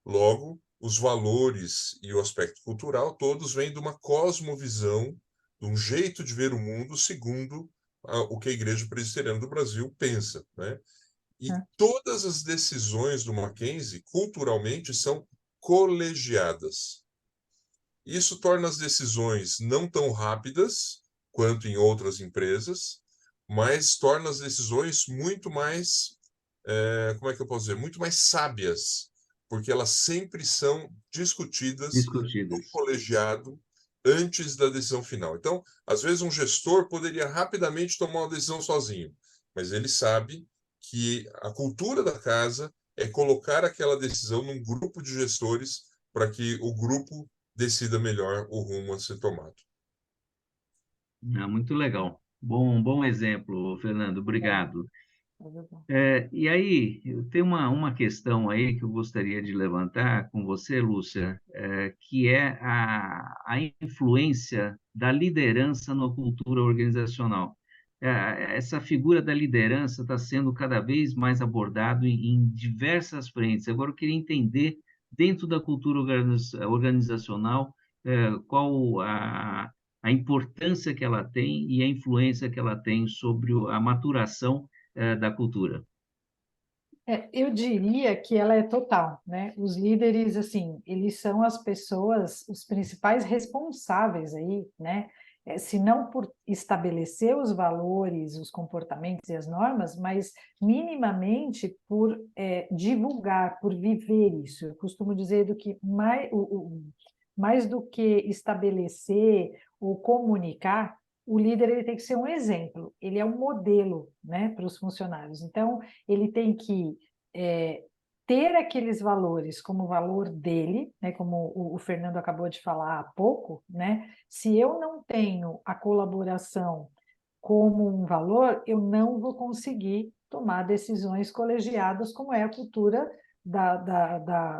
Logo, os valores e o aspecto cultural todos vêm de uma cosmovisão, de um jeito de ver o mundo segundo o que a Igreja Presbiteriana do Brasil pensa, né? E todas as decisões do Mackenzie, culturalmente, são colegiadas. Isso torna as decisões não tão rápidas quanto em outras empresas, mas torna as decisões muito mais, como é que eu posso dizer, muito mais sábias, porque elas sempre são discutidas no Discutidas. colegiado antes da decisão final. Então, às vezes um gestor poderia rapidamente tomar uma decisão sozinho, mas ele sabe que a cultura da casa é colocar aquela decisão num grupo de gestores para que o grupo decida melhor o rumo a ser tomado. Muito legal. Bom exemplo, Fernando. Obrigado. Bom. E aí, eu tenho uma questão aí que eu gostaria de levantar com você, Lúcia, que é a influência da liderança na cultura organizacional. Essa figura da liderança está sendo cada vez mais abordado em diversas frentes. Agora, eu queria entender, dentro da cultura organizacional, qual a importância que ela tem e a influência que ela tem sobre a maturação da cultura. Eu diria que ela é total, né? Os líderes, assim, eles são as pessoas, os principais responsáveis aí, né? Se não por estabelecer os valores, os comportamentos e as normas, mas minimamente por divulgar, por viver isso. Eu costumo dizer do que mais do que estabelecer ou comunicar, o líder ele tem que ser um exemplo, ele é um modelo, né, para os funcionários. Então, ele tem que ter aqueles valores como valor dele, né, como o Fernando acabou de falar há pouco, né? Se eu não tenho a colaboração como um valor, eu não vou conseguir tomar decisões colegiadas, como é a cultura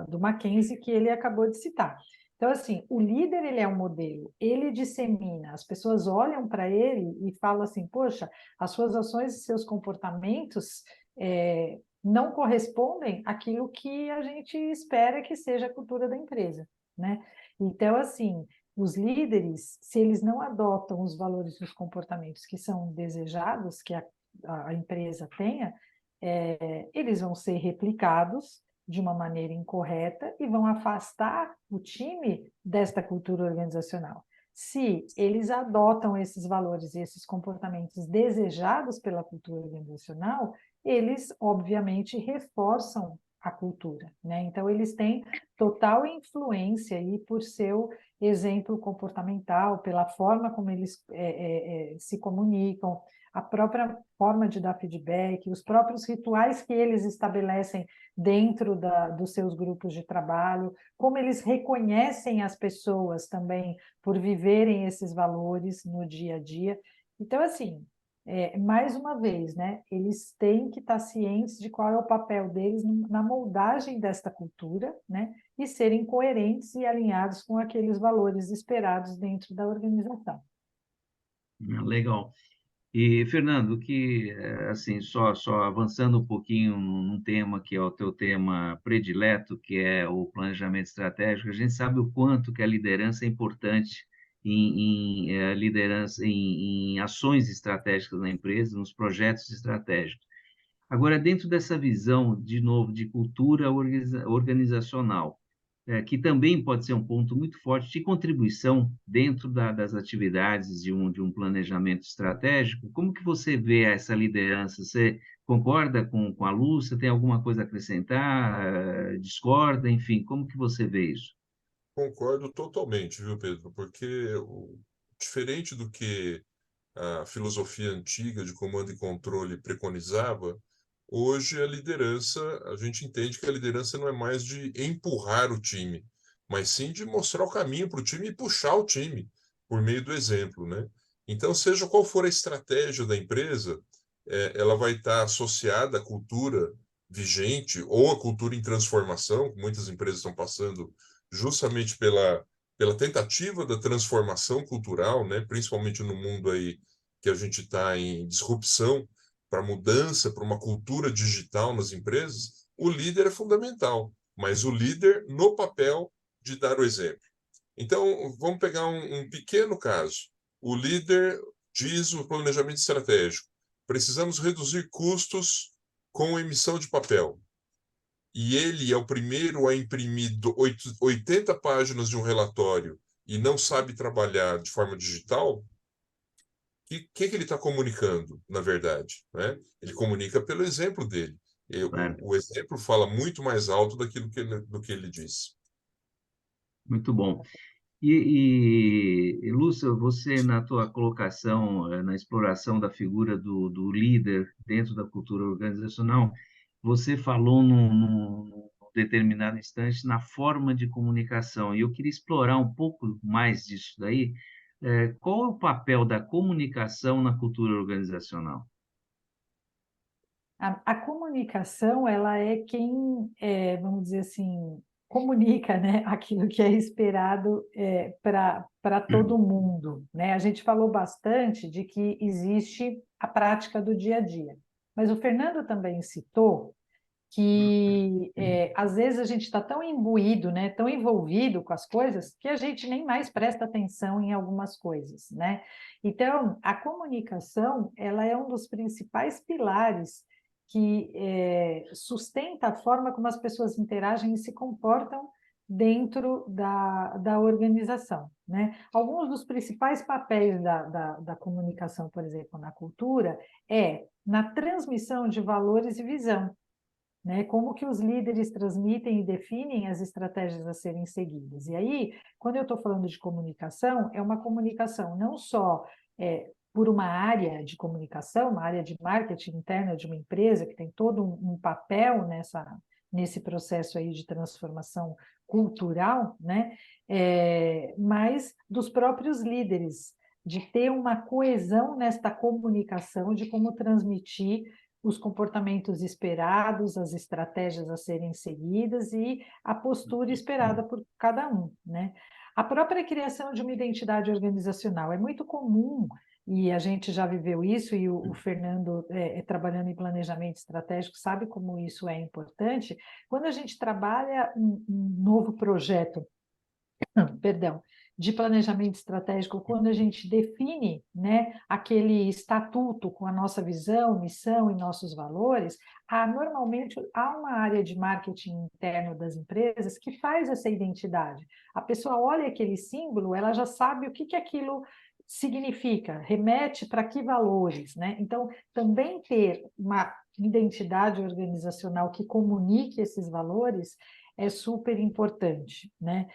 do Mackenzie que ele acabou de citar. Então, assim, o líder, ele é um modelo, ele dissemina, as pessoas olham para ele e falam assim, poxa, as suas ações e seus comportamentos não correspondem àquilo que a gente espera que seja a cultura da empresa, né? Então, assim, os líderes, se eles não adotam os valores e os comportamentos que são desejados, que a empresa tenha, eles vão ser replicados de uma maneira incorreta e vão afastar o time desta cultura organizacional. Se eles adotam esses valores e esses comportamentos desejados pela cultura organizacional, eles, obviamente, reforçam a cultura, né? Então, eles têm total influência aí por seu exemplo comportamental, pela forma como eles se comunicam, a própria forma de dar feedback, os próprios rituais que eles estabelecem dentro dos seus grupos de trabalho, como eles reconhecem as pessoas também por viverem esses valores no dia a dia. Então, assim, mais uma vez, né, eles têm que estar cientes de qual é o papel deles na moldagem desta cultura, né, e serem coerentes e alinhados com aqueles valores esperados dentro da organização. Legal. E, Fernando, assim, só avançando um pouquinho num tema que é o teu tema predileto, que é o planejamento estratégico, a gente sabe o quanto que a liderança é importante liderança em ações estratégicas na empresa, nos projetos estratégicos. Agora, dentro dessa visão, de novo, de cultura organizacional, que também pode ser um ponto muito forte de contribuição dentro das atividades de um planejamento estratégico, como que você vê essa liderança? Você concorda com a Lúcia? Tem alguma coisa a acrescentar? Discorda? Enfim, como que você vê isso? Concordo totalmente, viu, Pedro? Porque diferente do que a filosofia antiga de comando e controle preconizava, hoje a gente entende que a liderança não é mais de empurrar o time, mas sim de mostrar o caminho para o time e puxar o time por meio do exemplo, né? Então, seja qual for a estratégia da empresa, ela vai estar associada à cultura vigente ou à cultura em transformação, que muitas empresas estão passando justamente pela tentativa da transformação cultural, né? Principalmente no mundo aí que a gente está em disrupção para mudança, para uma cultura digital nas empresas, o líder é fundamental, mas o líder no papel de dar o exemplo. Então, vamos pegar um pequeno caso. O líder diz no planejamento estratégico: precisamos reduzir custos com emissão de papel. E ele é o primeiro a imprimir 80 páginas de um relatório e não sabe trabalhar de forma digital, que ele está comunicando, na verdade? Né? Ele comunica pelo exemplo dele. Claro. O exemplo fala muito mais alto do que ele disse. Muito bom. Lúcia, você, na tua colocação, na exploração da figura do líder dentro da cultura organizacional, você falou num determinado instante na forma de comunicação, e eu queria explorar um pouco mais disso daí. Qual é o papel da comunicação na cultura organizacional? A comunicação, ela é quem, vamos dizer assim, comunica, né, aquilo que é esperado para todo mundo, né? A gente falou bastante de que existe a prática do dia a dia, mas o Fernando também citou que às vezes a gente está tão imbuído, né, tão envolvido com as coisas, que a gente nem mais presta atenção em algumas coisas, né? Então, a comunicação, ela é um dos principais pilares que sustenta a forma como as pessoas interagem e se comportam dentro da organização, né? Alguns dos principais papéis da comunicação, por exemplo, na cultura, na transmissão de valores e visão, né? Como que os líderes transmitem e definem as estratégias a serem seguidas. E aí, quando eu estou falando de comunicação, é uma comunicação não só por uma área de comunicação, uma área de marketing interna de uma empresa, que tem todo um papel nesse processo aí de transformação cultural, né? Mas dos próprios líderes, de ter uma coesão nesta comunicação, de como transmitir os comportamentos esperados, as estratégias a serem seguidas e a postura esperada por cada um, né? A própria criação de uma identidade organizacional é muito comum, e a gente já viveu isso, e o Fernando, trabalhando em planejamento estratégico, sabe como isso é importante. Quando a gente trabalha um novo projeto, perdão, de planejamento estratégico, quando a gente define, né, aquele estatuto com a nossa visão, missão e nossos valores, normalmente há uma área de marketing interno das empresas que faz essa identidade. A pessoa olha aquele símbolo, ela já sabe o que aquilo significa, remete para que valores, né? Então, também ter uma identidade organizacional que comunique esses valores é super importante, né?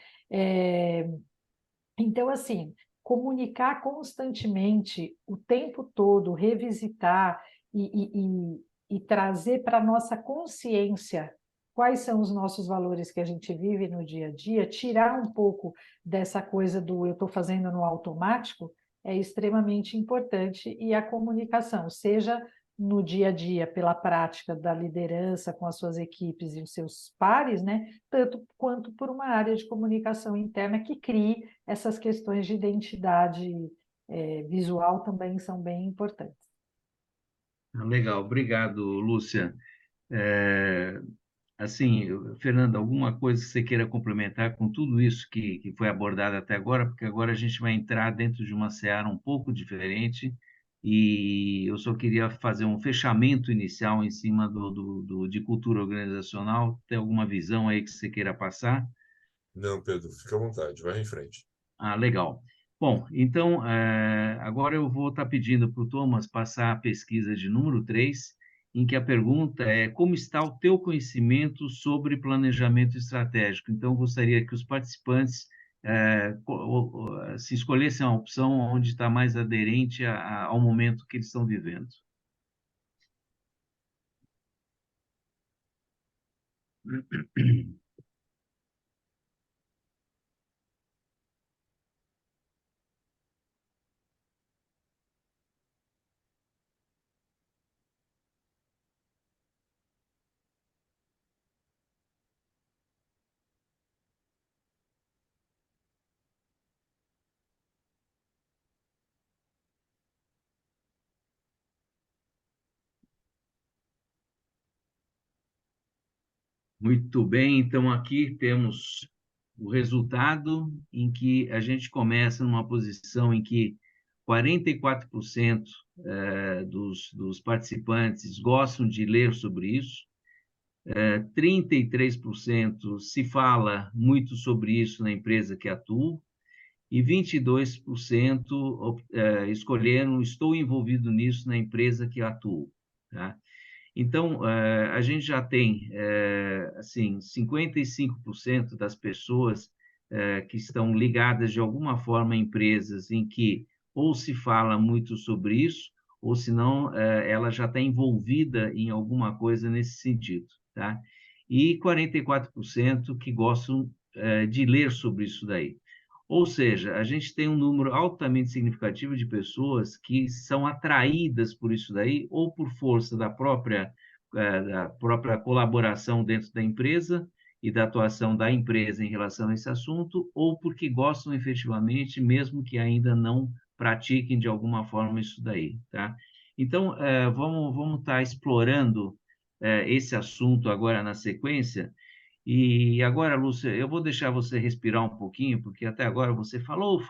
Então, assim, comunicar constantemente, o tempo todo, revisitar e trazer para a nossa consciência quais são os nossos valores que a gente vive no dia a dia, tirar um pouco dessa coisa do eu estou fazendo no automático, é extremamente importante, e a comunicação, seja no dia a dia, pela prática da liderança com as suas equipes e os seus pares, né? Tanto quanto por uma área de comunicação interna que crie essas questões de identidade visual também são bem importantes. Legal, obrigado, Lúcia. É, assim, Fernanda, alguma coisa que você queira complementar com tudo isso que foi abordado até agora, porque agora a gente vai entrar dentro de uma seara um pouco diferente, e eu só queria fazer um fechamento inicial em cima de cultura organizacional. Tem alguma visão aí que você queira passar? Não, Pedro, fica à vontade, vai em frente. Ah, legal. Bom, então, agora eu vou estar pedindo para o Thomas passar a pesquisa de número 3, em que a pergunta é: como está o teu conhecimento sobre planejamento estratégico? Então, eu gostaria que os participantes se escolhessem a opção onde está mais aderente ao momento que eles estão vivendo. Muito bem, então aqui temos o resultado em que a gente começa numa posição em que 44% dos participantes gostam de ler sobre isso, 33% se fala muito sobre isso na empresa que atua, e 22% escolheram estou envolvido nisso na empresa que atuo, tá? Então, a gente já tem, assim, 55% das pessoas que estão ligadas de alguma forma a empresas em que ou se fala muito sobre isso, ou se não, ela já está envolvida em alguma coisa nesse sentido, tá? E 44% que gostam de ler sobre isso daí. Ou seja, a gente tem um número altamente significativo de pessoas que são atraídas por isso daí, ou por força da própria colaboração dentro da empresa e da atuação da empresa em relação a esse assunto, ou porque gostam efetivamente, mesmo que ainda não pratiquem de alguma forma isso daí, tá? Então, vamos estar explorando esse assunto agora na sequência. E agora, Lúcia, eu vou deixar você respirar um pouquinho, porque até agora você falou,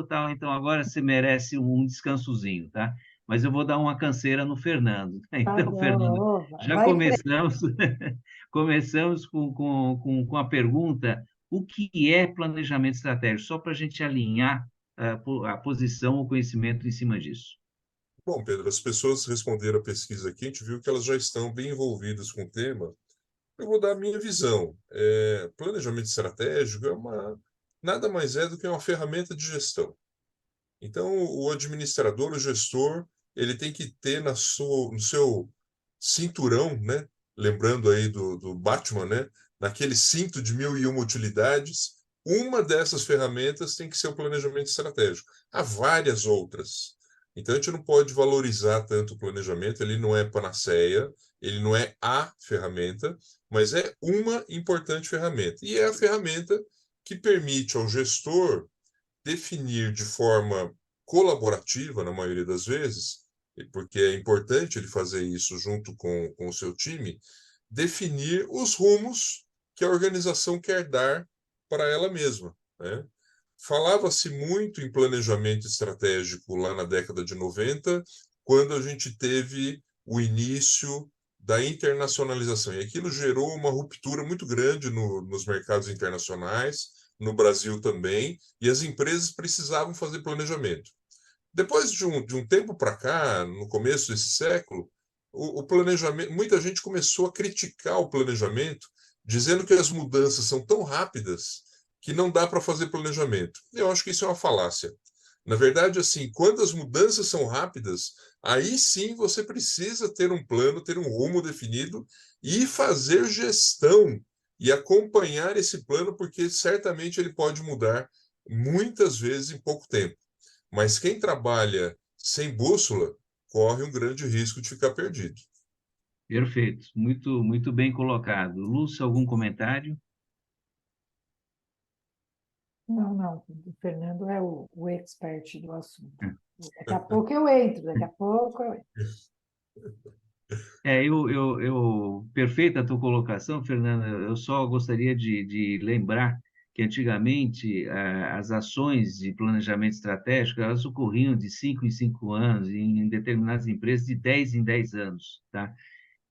tal, então agora você merece um descansozinho, tá? Mas eu vou dar uma canseira no Fernando. Tá Então, Fernando, bom, já vai em frente. começamos com a pergunta: o que é planejamento estratégico? Só para a gente alinhar a posição, o conhecimento em cima disso. Bom, Pedro, as pessoas responderam a pesquisa aqui, a gente viu que elas já estão bem envolvidas com o tema. Eu vou dar a minha visão. Planejamento estratégico nada mais é do que uma ferramenta de gestão. Então, o administrador, o gestor, ele tem que ter no seu cinturão, né? Lembrando aí do Batman, né? Naquele cinto de 1001 utilidades, uma dessas ferramentas tem que ser o planejamento estratégico. Há várias outras. Então, a gente não pode valorizar tanto o planejamento, ele não é panaceia, ele não é a ferramenta, mas é uma importante ferramenta. E é a ferramenta que permite ao gestor definir de forma colaborativa, na maioria das vezes, porque é importante ele fazer isso junto com o seu time, definir os rumos que a organização quer dar para ela mesma, né? Falava-se muito em planejamento estratégico lá na década de 90, quando a gente teve o início da internacionalização. E aquilo gerou uma ruptura muito grande nos mercados internacionais, no Brasil também, e as empresas precisavam fazer planejamento. Depois de um tempo para cá, no começo desse século, o planejamento, muita gente começou a criticar o planejamento, dizendo que as mudanças são tão rápidas que não dá para fazer planejamento. Eu acho que isso é uma falácia. Na verdade, assim, quando as mudanças são rápidas, aí sim você precisa ter um plano, ter um rumo definido e fazer gestão e acompanhar esse plano, porque certamente ele pode mudar muitas vezes em pouco tempo. Mas quem trabalha sem bússola corre um grande risco de ficar perdido. Perfeito, muito bem colocado. Lúcio, algum comentário? Não, não, o Fernando é o expert do assunto. Daqui a pouco eu entro, daqui a pouco eu entro. Perfeita a tua colocação, Fernanda. Eu só gostaria de lembrar que antigamente as ações de planejamento estratégico elas ocorriam de 5 em 5 anos, e em determinadas empresas de 10 em 10 anos, tá?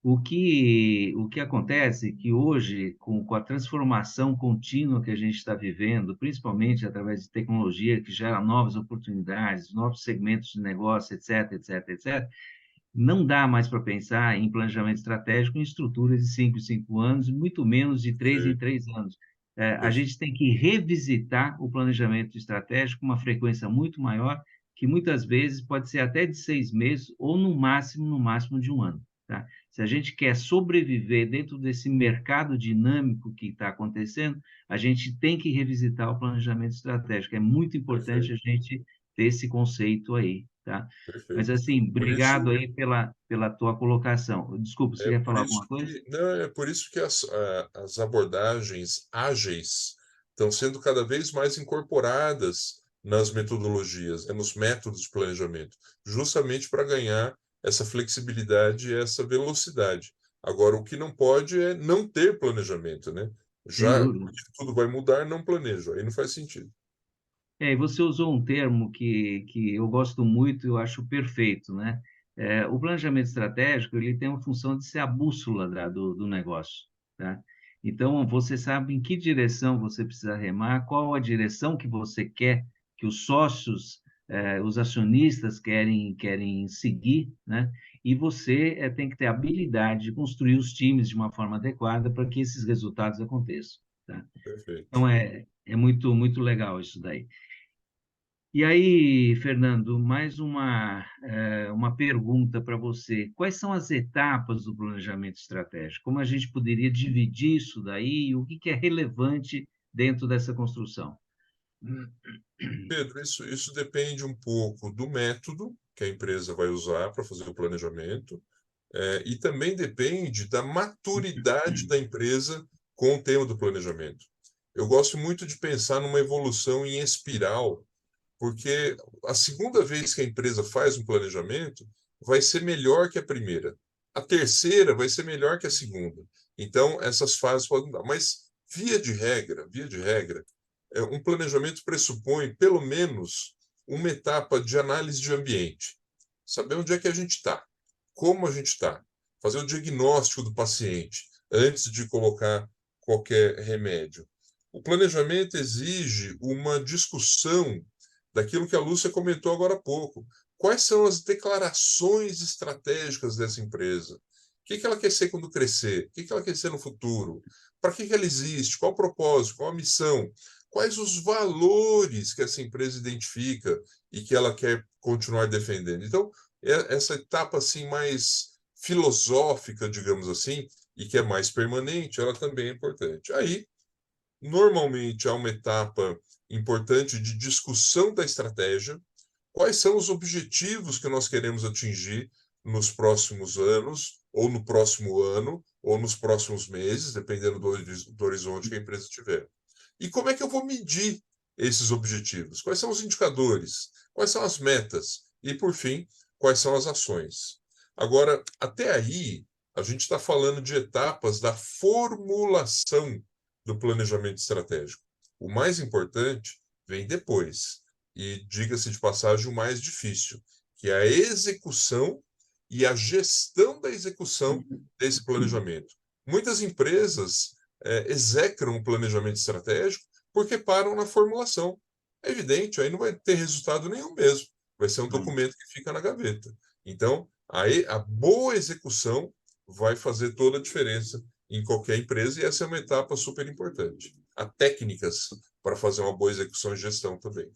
O que acontece é que hoje, com a transformação contínua que a gente está vivendo, principalmente através de tecnologia que gera novas oportunidades, novos segmentos de negócio, etc., etc., etc., não dá mais para pensar em planejamento estratégico em estruturas de 5 em 5 anos, muito menos de 3 em Perfeito, 3 anos. A perfeito. gente tem que revisitar o planejamento estratégico com uma frequência muito maior, que muitas vezes pode ser até de 6 meses ou no máximo de um ano. Tá? Se a gente quer sobreviver dentro desse mercado dinâmico que está acontecendo, a gente tem que revisitar o planejamento estratégico. É muito importante a Perfeito, gente ter esse conceito aí, tá? Mas, perfeito. assim, Por obrigado isso, aí pela tua colocação. Desculpa, você é quer por falar isso alguma coisa? que, não, é por isso que as abordagens ágeis estão sendo cada vez mais incorporadas nas metodologias, nos métodos de planejamento, justamente para ganhar essa flexibilidade e essa velocidade. Agora, o que não pode é não ter planejamento, né? Sem Já dúvida. que tudo vai mudar, não planejo. Aí não faz sentido. E você usou um termo que eu gosto muito e eu acho perfeito, né? O planejamento estratégico, ele tem uma função de ser a bússola do negócio, tá? Então, você sabe em que direção você precisa remar, qual a direção que você quer, que os sócios, os acionistas querem seguir, né? E você tem que ter a habilidade de construir os times de uma forma adequada para que esses resultados aconteçam, tá? Perfeito. Então, é muito legal isso daí. E aí, Fernando, mais uma pergunta para você. Quais são as etapas do planejamento estratégico? Como a gente poderia dividir isso daí e o que é relevante dentro dessa construção? Pedro, isso depende um pouco do método que a empresa vai usar para fazer o planejamento, e também depende da maturidade da empresa com o tema do planejamento. Eu gosto muito de pensar numa evolução em espiral, porque a segunda vez que a empresa faz um planejamento vai ser melhor que a primeira. A terceira vai ser melhor que a segunda. Então, essas fases podem dar. Mas, via de regra, um planejamento pressupõe, pelo menos, uma etapa de análise de ambiente. Saber onde é que a gente está, como a gente está, fazer o diagnóstico do paciente antes de colocar qualquer remédio. O planejamento exige uma discussão daquilo que a Lúcia comentou agora há pouco. Quais são as declarações estratégicas dessa empresa? O que ela quer ser quando crescer? O que ela quer ser no futuro? Para que ela existe? Qual o propósito? Qual a missão? Quais os valores que essa empresa identifica e que ela quer continuar defendendo? Então, essa etapa assim mais filosófica, digamos assim, e que é mais permanente, ela também é importante. Aí, normalmente, há uma etapa importante de discussão da estratégia, quais são os objetivos que nós queremos atingir nos próximos anos, ou no próximo ano, ou nos próximos meses, dependendo do horizonte que a empresa tiver. E como é que eu vou medir esses objetivos? Quais são os indicadores? Quais são as metas? E, por fim, quais são as ações? Agora, até aí, a gente está falando de etapas da formulação do planejamento estratégico. O mais importante vem depois, e diga-se de passagem, o mais difícil, que é a execução e a gestão da execução desse planejamento. Muitas empresas execram o planejamento estratégico porque param na formulação. É evidente, aí não vai ter resultado nenhum mesmo. Vai ser um documento que fica na gaveta. Então, aí a boa execução vai fazer toda a diferença em qualquer empresa, e essa é uma etapa super importante. Há técnicas para fazer uma boa execução e gestão também.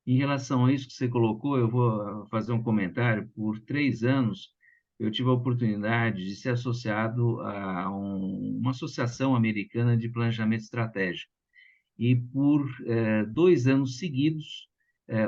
Em relação a isso que você colocou, eu vou fazer um comentário. Por 3 anos, eu tive a oportunidade de ser associado a uma associação americana de planejamento estratégico. E por 2 anos seguidos,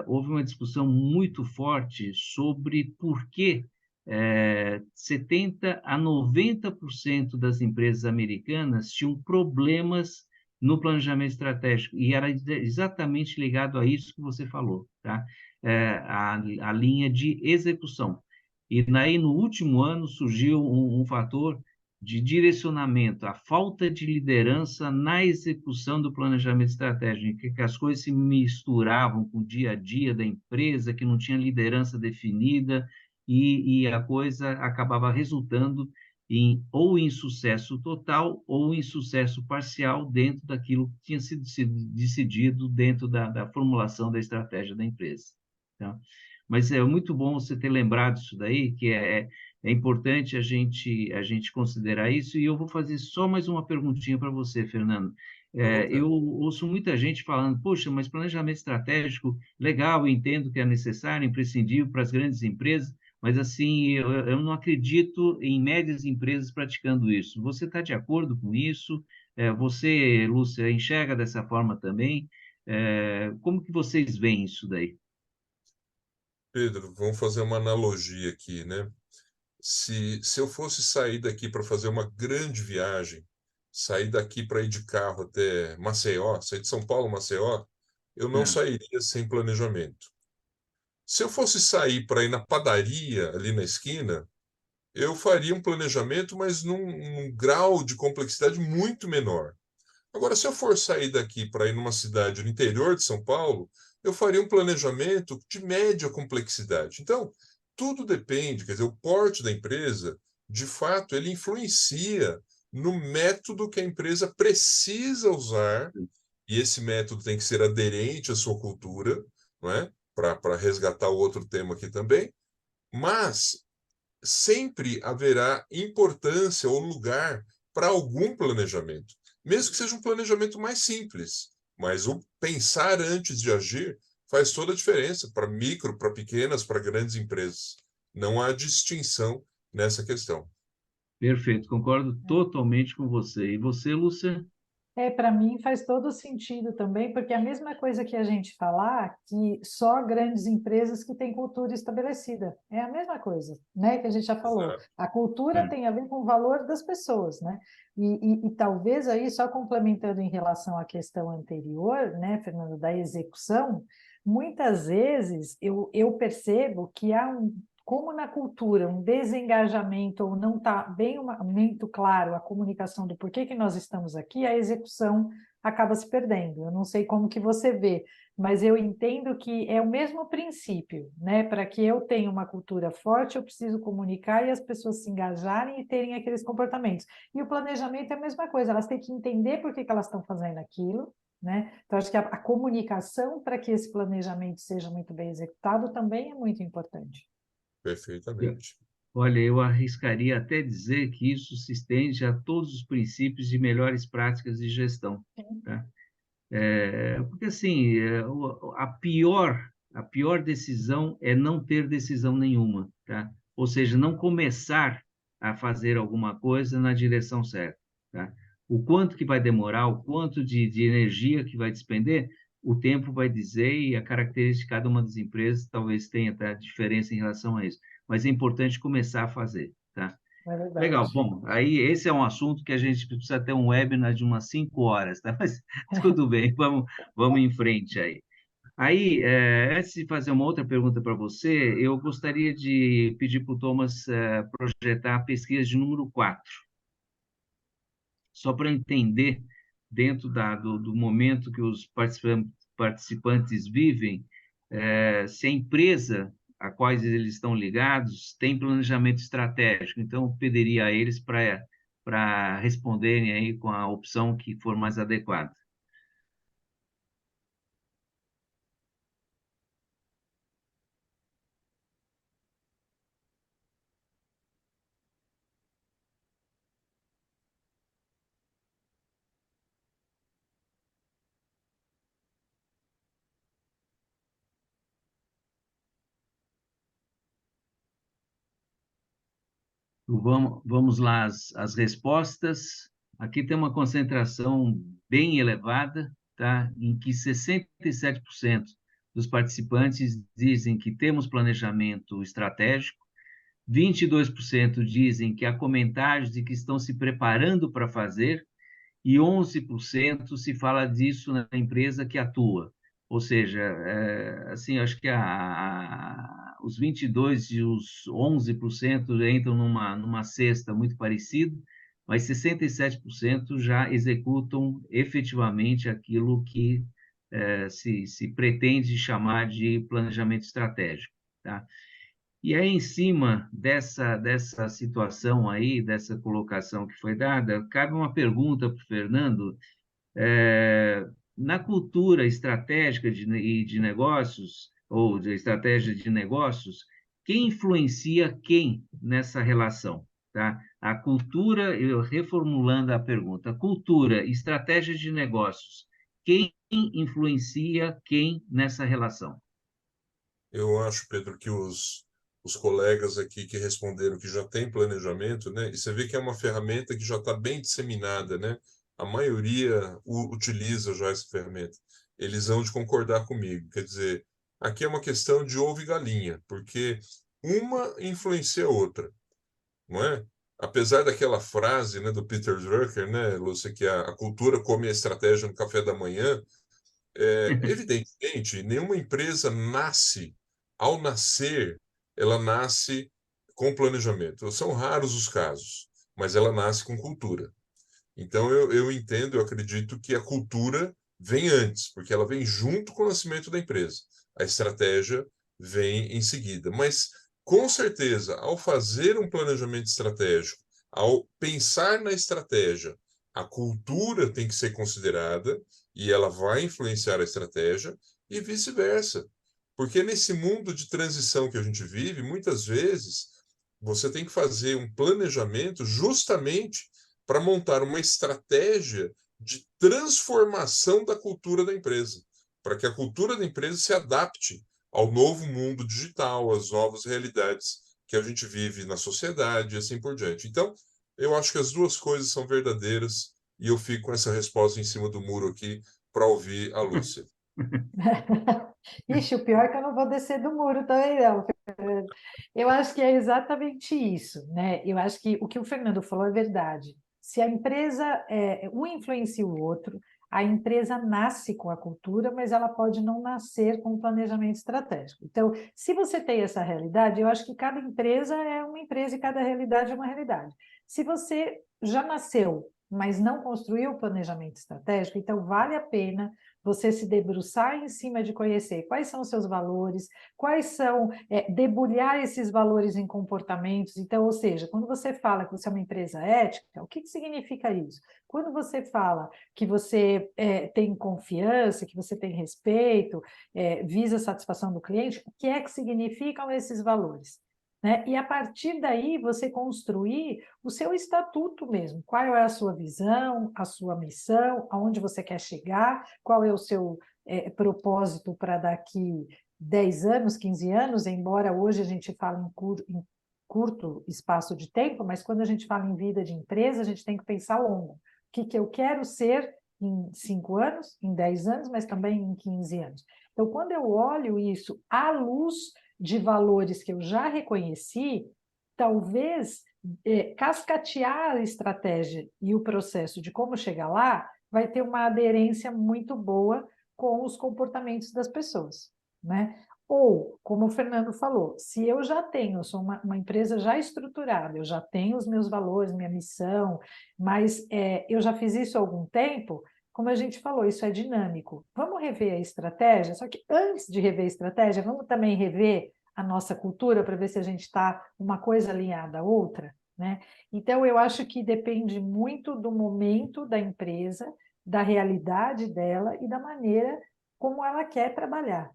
houve uma discussão muito forte sobre por que 70% a 90% das empresas americanas tinham problemas no planejamento estratégico, e era exatamente ligado a isso que você falou, tá? A linha de execução. E daí, no último ano, surgiu um fator de direcionamento, a falta de liderança na execução do planejamento estratégico, que as coisas se misturavam com o dia a dia da empresa, que não tinha liderança definida, e a coisa acabava resultando ou em sucesso total ou em sucesso parcial dentro daquilo que tinha sido decidido dentro da formulação da estratégia da empresa. Tá? Mas é muito bom você ter lembrado isso daí, que é importante a gente considerar isso, e eu vou fazer só mais uma perguntinha para você, Fernando. Eu ouço muita gente falando, poxa, mas planejamento estratégico, legal, entendo que é necessário, imprescindível para as grandes empresas, mas assim, eu não acredito em médias empresas praticando isso. Você está de acordo com isso? Você, Lúcia, enxerga dessa forma também? Como que vocês veem isso daí? Pedro, vamos fazer uma analogia aqui, né? Se eu fosse sair daqui para fazer uma grande viagem, sair daqui para ir de carro até Maceió, sair de São Paulo, Maceió, eu não Ah, sairia sem planejamento. Se eu fosse sair para ir na padaria ali na esquina, eu faria um planejamento, mas num grau de complexidade muito menor. Agora, se eu for sair daqui para ir numa cidade no interior de São Paulo, eu faria um planejamento de média complexidade. Então, tudo depende, quer dizer, o porte da empresa, de fato, ele influencia no método que a empresa precisa usar, e esse método tem que ser aderente à sua cultura, não é? Para resgatar o outro tema aqui também, mas sempre haverá importância ou lugar para algum planejamento, mesmo que seja um planejamento mais simples. Mas o pensar antes de agir faz toda a diferença para micro, para pequenas, para grandes empresas. Não há distinção nessa questão. perfeito, concordo totalmente com você. E você, Lúcia? Para mim faz todo sentido também, porque é a mesma coisa que a gente falar que só grandes empresas que têm cultura estabelecida. É a mesma coisa, né, que a gente já falou. Exato. A cultura tem a ver com o valor das pessoas, né? E talvez aí, só complementando em relação à questão anterior, né, Fernando, da execução, muitas vezes eu percebo que há como na cultura, um desengajamento ou não está bem muito claro a comunicação do porquê que nós estamos aqui, a execução acaba se perdendo. Eu não sei como que você vê, mas eu entendo que é o mesmo princípio, né? Para que eu tenha uma cultura forte, eu preciso comunicar e as pessoas se engajarem e terem aqueles comportamentos. E o planejamento é a mesma coisa, elas têm que entender por que elas estão fazendo aquilo, né? Então, acho que a comunicação para que esse planejamento seja muito bem executado também é muito importante. Perfeitamente. Olha, eu arriscaria até dizer que isso se estende a todos os princípios de melhores práticas de gestão, tá? Porque, assim, a pior decisão é não ter decisão nenhuma, tá? Ou seja, não começar a fazer alguma coisa na direção certa, tá? O quanto que vai demorar, o quanto de energia que vai despender, o tempo vai dizer e a característica de cada uma das empresas talvez tenha até diferença em relação a isso. Mas é importante começar a fazer, tá? É Legal, verdade. bom, aí esse é um assunto que a gente precisa ter um webinar de umas 5 horas, tá? Mas tudo bem, vamos em frente aí. Aí, antes de fazer uma outra pergunta para você, eu gostaria de pedir para o Thomas projetar a pesquisa de número 4, só para entender, dentro do momento que os participantes vivem, se a empresa a quais eles estão ligados tem planejamento estratégico. Então, eu pediria a eles para responderem aí com a opção que for mais adequada. Vamos lá, as respostas. Aqui tem uma concentração bem elevada, tá? Em que 67% dos participantes dizem que temos planejamento estratégico, 22% dizem que há comentários de que estão se preparando para fazer, e 11% se fala disso na empresa que atua. Ou seja, assim, acho que os 22% e os 11% entram numa cesta muito parecida, mas 67% já executam efetivamente aquilo que se pretende chamar de planejamento estratégico, tá? E aí, em cima dessa situação aí, dessa colocação que foi dada, cabe uma pergunta para o Fernando. Na cultura estratégica e de negócios, ou de estratégia de negócios, quem influencia quem nessa relação? Tá? A cultura, eu reformulando a pergunta, cultura, estratégia de negócios, quem influencia quem nessa relação? Eu acho, Pedro, que os colegas aqui que responderam que já tem planejamento, né? E você vê que é uma ferramenta que já está bem disseminada, né? A maioria utiliza já essa ferramenta. Eles vão de concordar comigo. Quer dizer, aqui é uma questão de ovo e galinha, porque uma influencia a outra, não é? Apesar daquela frase, né, do Peter Drucker, né, Lúcia, que a cultura come a estratégia no café da manhã, evidentemente, nenhuma empresa nasce, ao nascer, ela nasce com planejamento. São raros os casos, mas ela nasce com cultura. Então, eu entendo, eu acredito que a cultura vem antes, porque ela vem junto com o nascimento da empresa. A estratégia vem em seguida. Mas, com certeza, ao fazer um planejamento estratégico, ao pensar na estratégia, a cultura tem que ser considerada e ela vai influenciar a estratégia e vice-versa. Porque nesse mundo de transição que a gente vive, muitas vezes você tem que fazer um planejamento justamente para montar uma estratégia de transformação da cultura da empresa, para que a cultura da empresa se adapte ao novo mundo digital, às novas realidades que a gente vive na sociedade e assim por diante. Então, eu acho que as duas coisas são verdadeiras e eu fico com essa resposta em cima do muro aqui para ouvir a Lúcia. Ixi, o pior é que eu não vou descer do muro também, não. Eu acho que é exatamente isso, né? Eu acho que o que o Fernando falou é verdade. Se a empresa, um influencia o outro, a empresa nasce com a cultura, mas ela pode não nascer com o planejamento estratégico. Então, se você tem essa realidade, eu acho que cada empresa é uma empresa e cada realidade é uma realidade. Se você já nasceu, mas não construiu o planejamento estratégico, então vale a pena você se debruçar em cima de conhecer quais são os seus valores, quais são, debulhar esses valores em comportamentos. Então, ou seja, quando você fala que você é uma empresa ética, o que significa isso? Quando você fala que você tem confiança, que você tem respeito, visa a satisfação do cliente, o que é que significam esses valores? Né? E a partir daí você construir o seu estatuto mesmo. Qual é a sua visão, a sua missão, aonde você quer chegar, qual é o seu propósito para daqui 10 anos, 15 anos, embora hoje a gente fale em curto espaço de tempo, mas quando a gente fala em vida de empresa, a gente tem que pensar longo. O que eu quero ser em 5 anos, em 10 anos, mas também em 15 anos. Então, quando eu olho isso à luz de valores que eu já reconheci, talvez cascatear a estratégia e o processo de como chegar lá vai ter uma aderência muito boa com os comportamentos das pessoas, né? Ou, como o Fernando falou, se eu já tenho, sou uma empresa já estruturada, eu já tenho os meus valores, minha missão, mas eu já fiz isso há algum tempo, como a gente falou, isso é dinâmico. Vamos rever a estratégia, só que antes de rever a estratégia, vamos também rever a nossa cultura para ver se a gente está uma coisa alinhada à outra, né? Então, eu acho que depende muito do momento da empresa, da realidade dela e da maneira como ela quer trabalhar,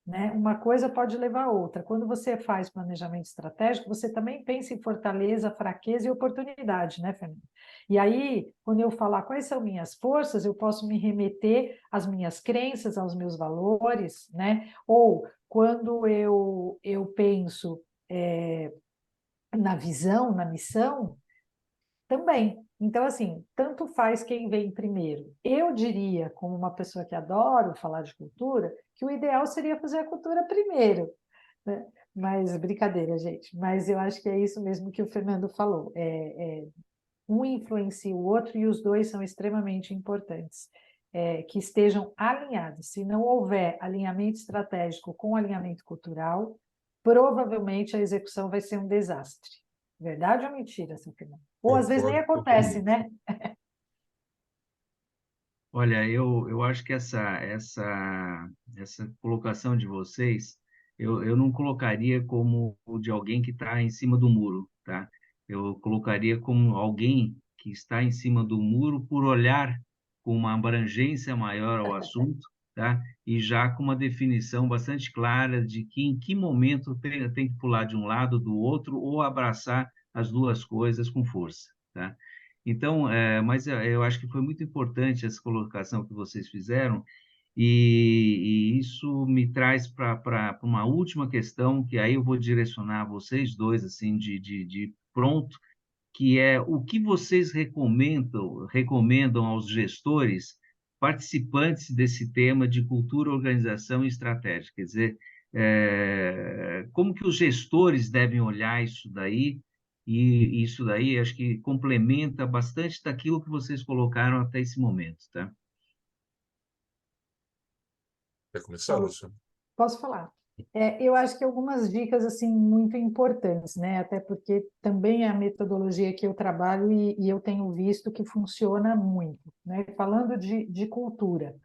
né? Uma coisa pode levar a outra. Quando você faz planejamento estratégico, você também pensa em fortaleza, fraqueza e oportunidade, né, Fernando? E aí, quando eu falar quais são minhas forças, eu posso me remeter às minhas crenças, aos meus valores, né? Ou quando eu penso na visão, na missão, também. Então, assim, tanto faz quem vem primeiro. Eu diria, como uma pessoa que adoro falar de cultura, que o ideal seria fazer a cultura primeiro, né? Mas, brincadeira, gente. Mas eu acho que é isso mesmo que o Fernando falou. Um influencia o outro e os dois são extremamente importantes. Que estejam alinhados. Se não houver alinhamento estratégico com alinhamento cultural, provavelmente a execução vai ser um desastre. Verdade ou mentira, seu Fernando? Ou às vezes nem Concordo acontece, totalmente. né? Olha, eu acho que essa colocação de vocês, eu não colocaria como de alguém que está em cima do muro, tá? Eu colocaria como alguém que está em cima do muro por olhar com uma abrangência maior ao assunto, tá? E já com uma definição bastante clara de que em que momento tem que pular de um lado do outro ou abraçar as duas coisas com força, tá? Então, mas eu acho que foi muito importante essa colocação que vocês fizeram, e isso me traz para uma última questão, que aí eu vou direcionar a vocês dois, assim, de pronto, que é o que vocês recomendam aos gestores participantes desse tema de cultura, organização e estratégia. Quer dizer, como que os gestores devem olhar isso daí, e isso daí acho que complementa bastante daquilo que vocês colocaram até esse momento, tá? Quer começar, Paulo, Lúcio? posso falar? Eu acho que algumas dicas assim muito importantes, né? Até porque também é a metodologia que eu trabalho e eu tenho visto que funciona muito, né? Falando de cultura,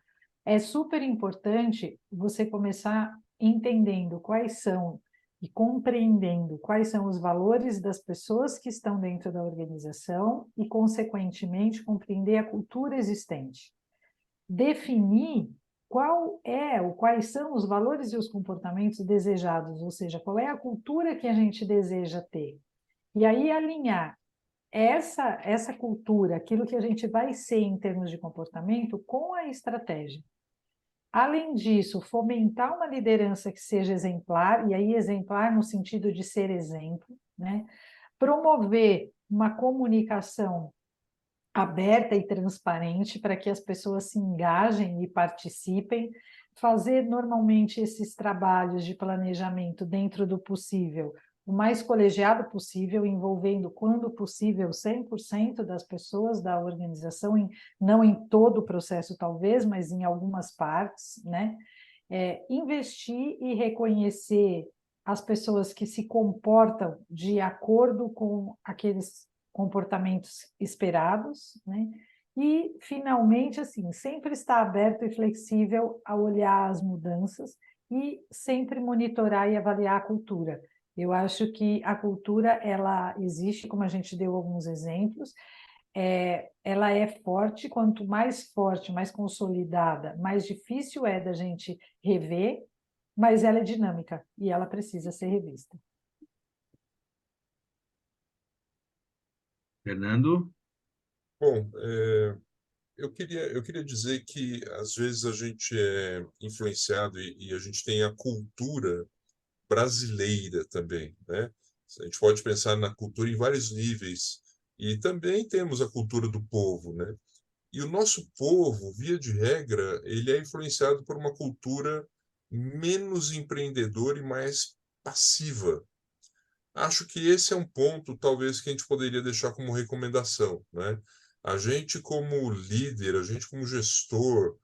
é super importante você começar entendendo quais são e compreendendo quais são os valores das pessoas que estão dentro da organização e, consequentemente, compreender a cultura existente. Definir quais são os valores e os comportamentos desejados, ou seja, qual é a cultura que a gente deseja ter. E aí alinhar essa cultura, aquilo que a gente vai ser em termos de comportamento, com a estratégia. Além disso, fomentar uma liderança que seja exemplar, e aí exemplar no sentido de ser exemplo, né? Promover uma comunicação aberta e transparente para que as pessoas se engajem e participem, fazer normalmente esses trabalhos de planejamento dentro do possível, o mais colegiado possível, envolvendo, quando possível, 100% das pessoas da organização, não em todo o processo talvez, mas em algumas partes, né? Investir e reconhecer as pessoas que se comportam de acordo com aqueles comportamentos esperados, né? E, finalmente, assim, sempre estar aberto e flexível a olhar as mudanças e sempre monitorar e avaliar a cultura. Eu acho que a cultura, ela existe, como a gente deu alguns exemplos, ela é forte, quanto mais forte, mais consolidada, mais difícil é da gente rever, mas ela é dinâmica e ela precisa ser revista. Fernando? Bom, eu queria dizer que às vezes a gente é influenciado e a gente tem a cultura brasileira também, né? A gente pode pensar na cultura em vários níveis e também temos a cultura do povo, né? E o nosso povo, via de regra, ele é influenciado por uma cultura menos empreendedora e mais passiva. Acho que esse é um ponto, talvez, que a gente poderia deixar como recomendação, né? A gente, como líder, a gente, como gestor,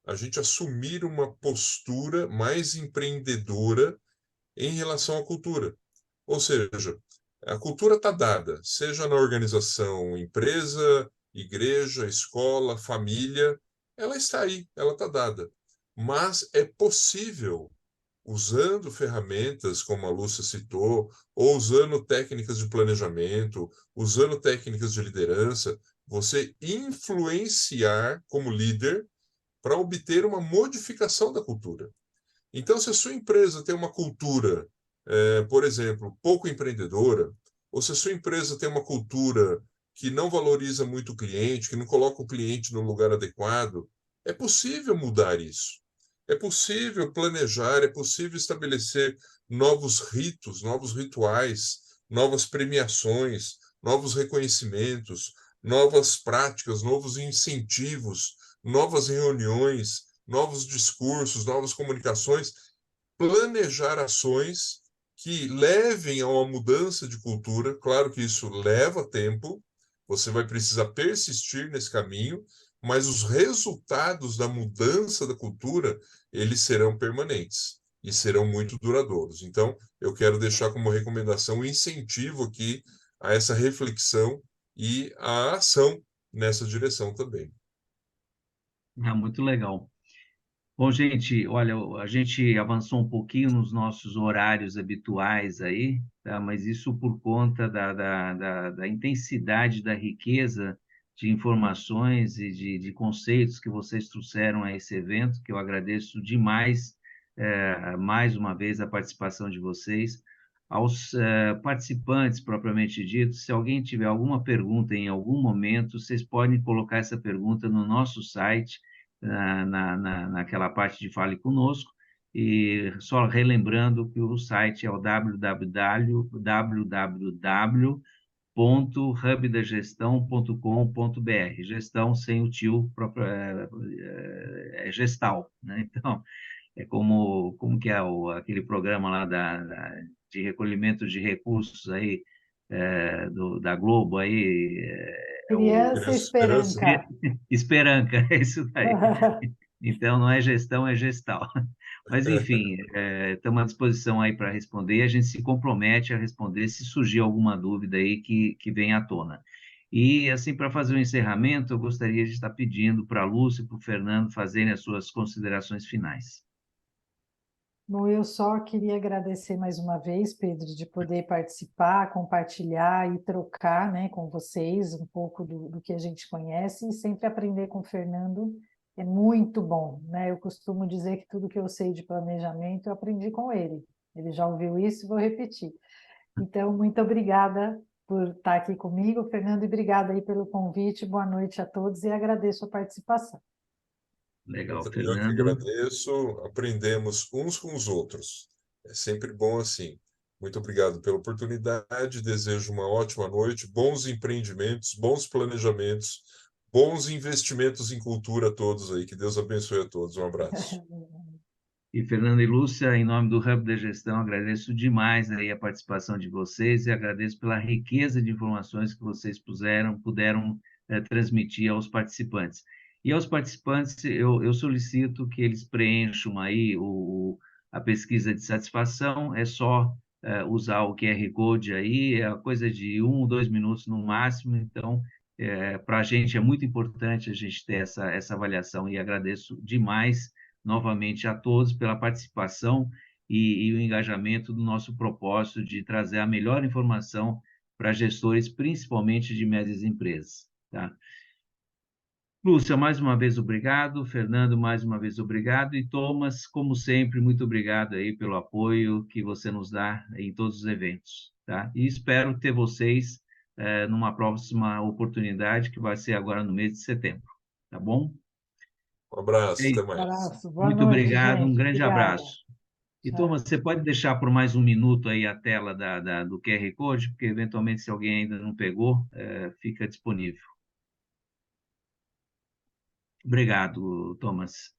a gente assumir uma postura mais empreendedora em relação à cultura. Ou seja, a cultura está dada, seja na organização, empresa, igreja, escola, família, ela está aí, ela está dada. Mas é possível, usando ferramentas como a Lúcia citou, ou usando técnicas de planejamento, usando técnicas de liderança, você influenciar como líder para obter uma modificação da cultura. Então, se a sua empresa tem uma cultura, por exemplo, pouco empreendedora, ou se a sua empresa tem uma cultura que não valoriza muito o cliente, que não coloca o cliente no lugar adequado, é possível mudar isso. É possível planejar, é possível estabelecer novos ritos, novos rituais, novas premiações, novos reconhecimentos, novas práticas, novos incentivos, novas reuniões, novos discursos, novas comunicações, planejar ações que levem a uma mudança de cultura. Claro que isso leva tempo, você vai precisar persistir nesse caminho, mas os resultados da mudança da cultura, eles serão permanentes e serão muito duradouros. Então, eu quero deixar como recomendação o incentivo aqui a essa reflexão e a ação nessa direção também. Muito legal. Bom, gente, olha, a gente avançou um pouquinho nos nossos horários habituais aí, tá? Mas isso por conta da intensidade, da riqueza de informações e de conceitos que vocês trouxeram a esse evento, que eu agradeço demais, mais uma vez, a participação de vocês. Aos participantes, propriamente dito, se alguém tiver alguma pergunta em algum momento, vocês podem colocar essa pergunta no nosso site, naquela parte de Fale Conosco, e só relembrando que o site é o www.hubdagestão.com.br, gestão sem o tio, próprio, é gestal, né? Então, é como que é aquele programa lá de recolhimento de recursos aí, da Globo aí, é o Criança Esperança. Esperanca. Esperanca, é isso daí. Então, não é gestão, é gestal. Mas, enfim, estamos à disposição aí para responder. A gente se compromete a responder se surgir alguma dúvida aí que venha à tona. E, assim, para fazer o encerramento, eu gostaria de estar pedindo para a Lúcia e para o Fernando fazerem as suas considerações finais. Bom, eu só queria agradecer mais uma vez, Pedro, de poder participar, compartilhar e trocar, né, com vocês um pouco do que a gente conhece e sempre aprender com o Fernando é muito bom, né? Eu costumo dizer que tudo que eu sei de planejamento eu aprendi com ele. Ele já ouviu isso e vou repetir. Então, muito obrigada por estar aqui comigo, Fernando, e obrigada aí pelo convite. Boa noite a todos e agradeço a participação. Legal, Eu que Fernando. agradeço, aprendemos uns com os outros. É sempre bom assim. Muito obrigado pela oportunidade, desejo uma ótima noite, bons empreendimentos, bons planejamentos, bons investimentos em cultura a todos aí. Que Deus abençoe a todos. Um abraço. E Fernando e Lúcia, em nome do Hub da Gestão, agradeço demais aí a participação de vocês e agradeço pela riqueza de informações que vocês puderam transmitir aos participantes. E aos participantes, eu solicito que eles preencham aí a pesquisa de satisfação, é só usar o QR Code aí, é coisa de 1 ou 2 minutos no máximo, então, para a gente é muito importante a gente ter essa avaliação e agradeço demais novamente a todos pela participação e o engajamento do nosso propósito de trazer a melhor informação para gestores, principalmente de médias empresas. Tá? Lúcia, mais uma vez obrigado. Fernando, mais uma vez obrigado. E Thomas, como sempre, muito obrigado aí pelo apoio que você nos dá em todos os eventos. Tá? E espero ter vocês numa próxima oportunidade, que vai ser agora no mês de setembro. Tá bom? Um abraço, até Um mais. abraço, boa Muito noite, obrigado, um gente. grande Obrigada. abraço. E, Thomas, Tchau. você pode deixar por mais um minuto aí a tela do QR Code, porque eventualmente, se alguém ainda não pegou, fica disponível. Obrigado, Thomas.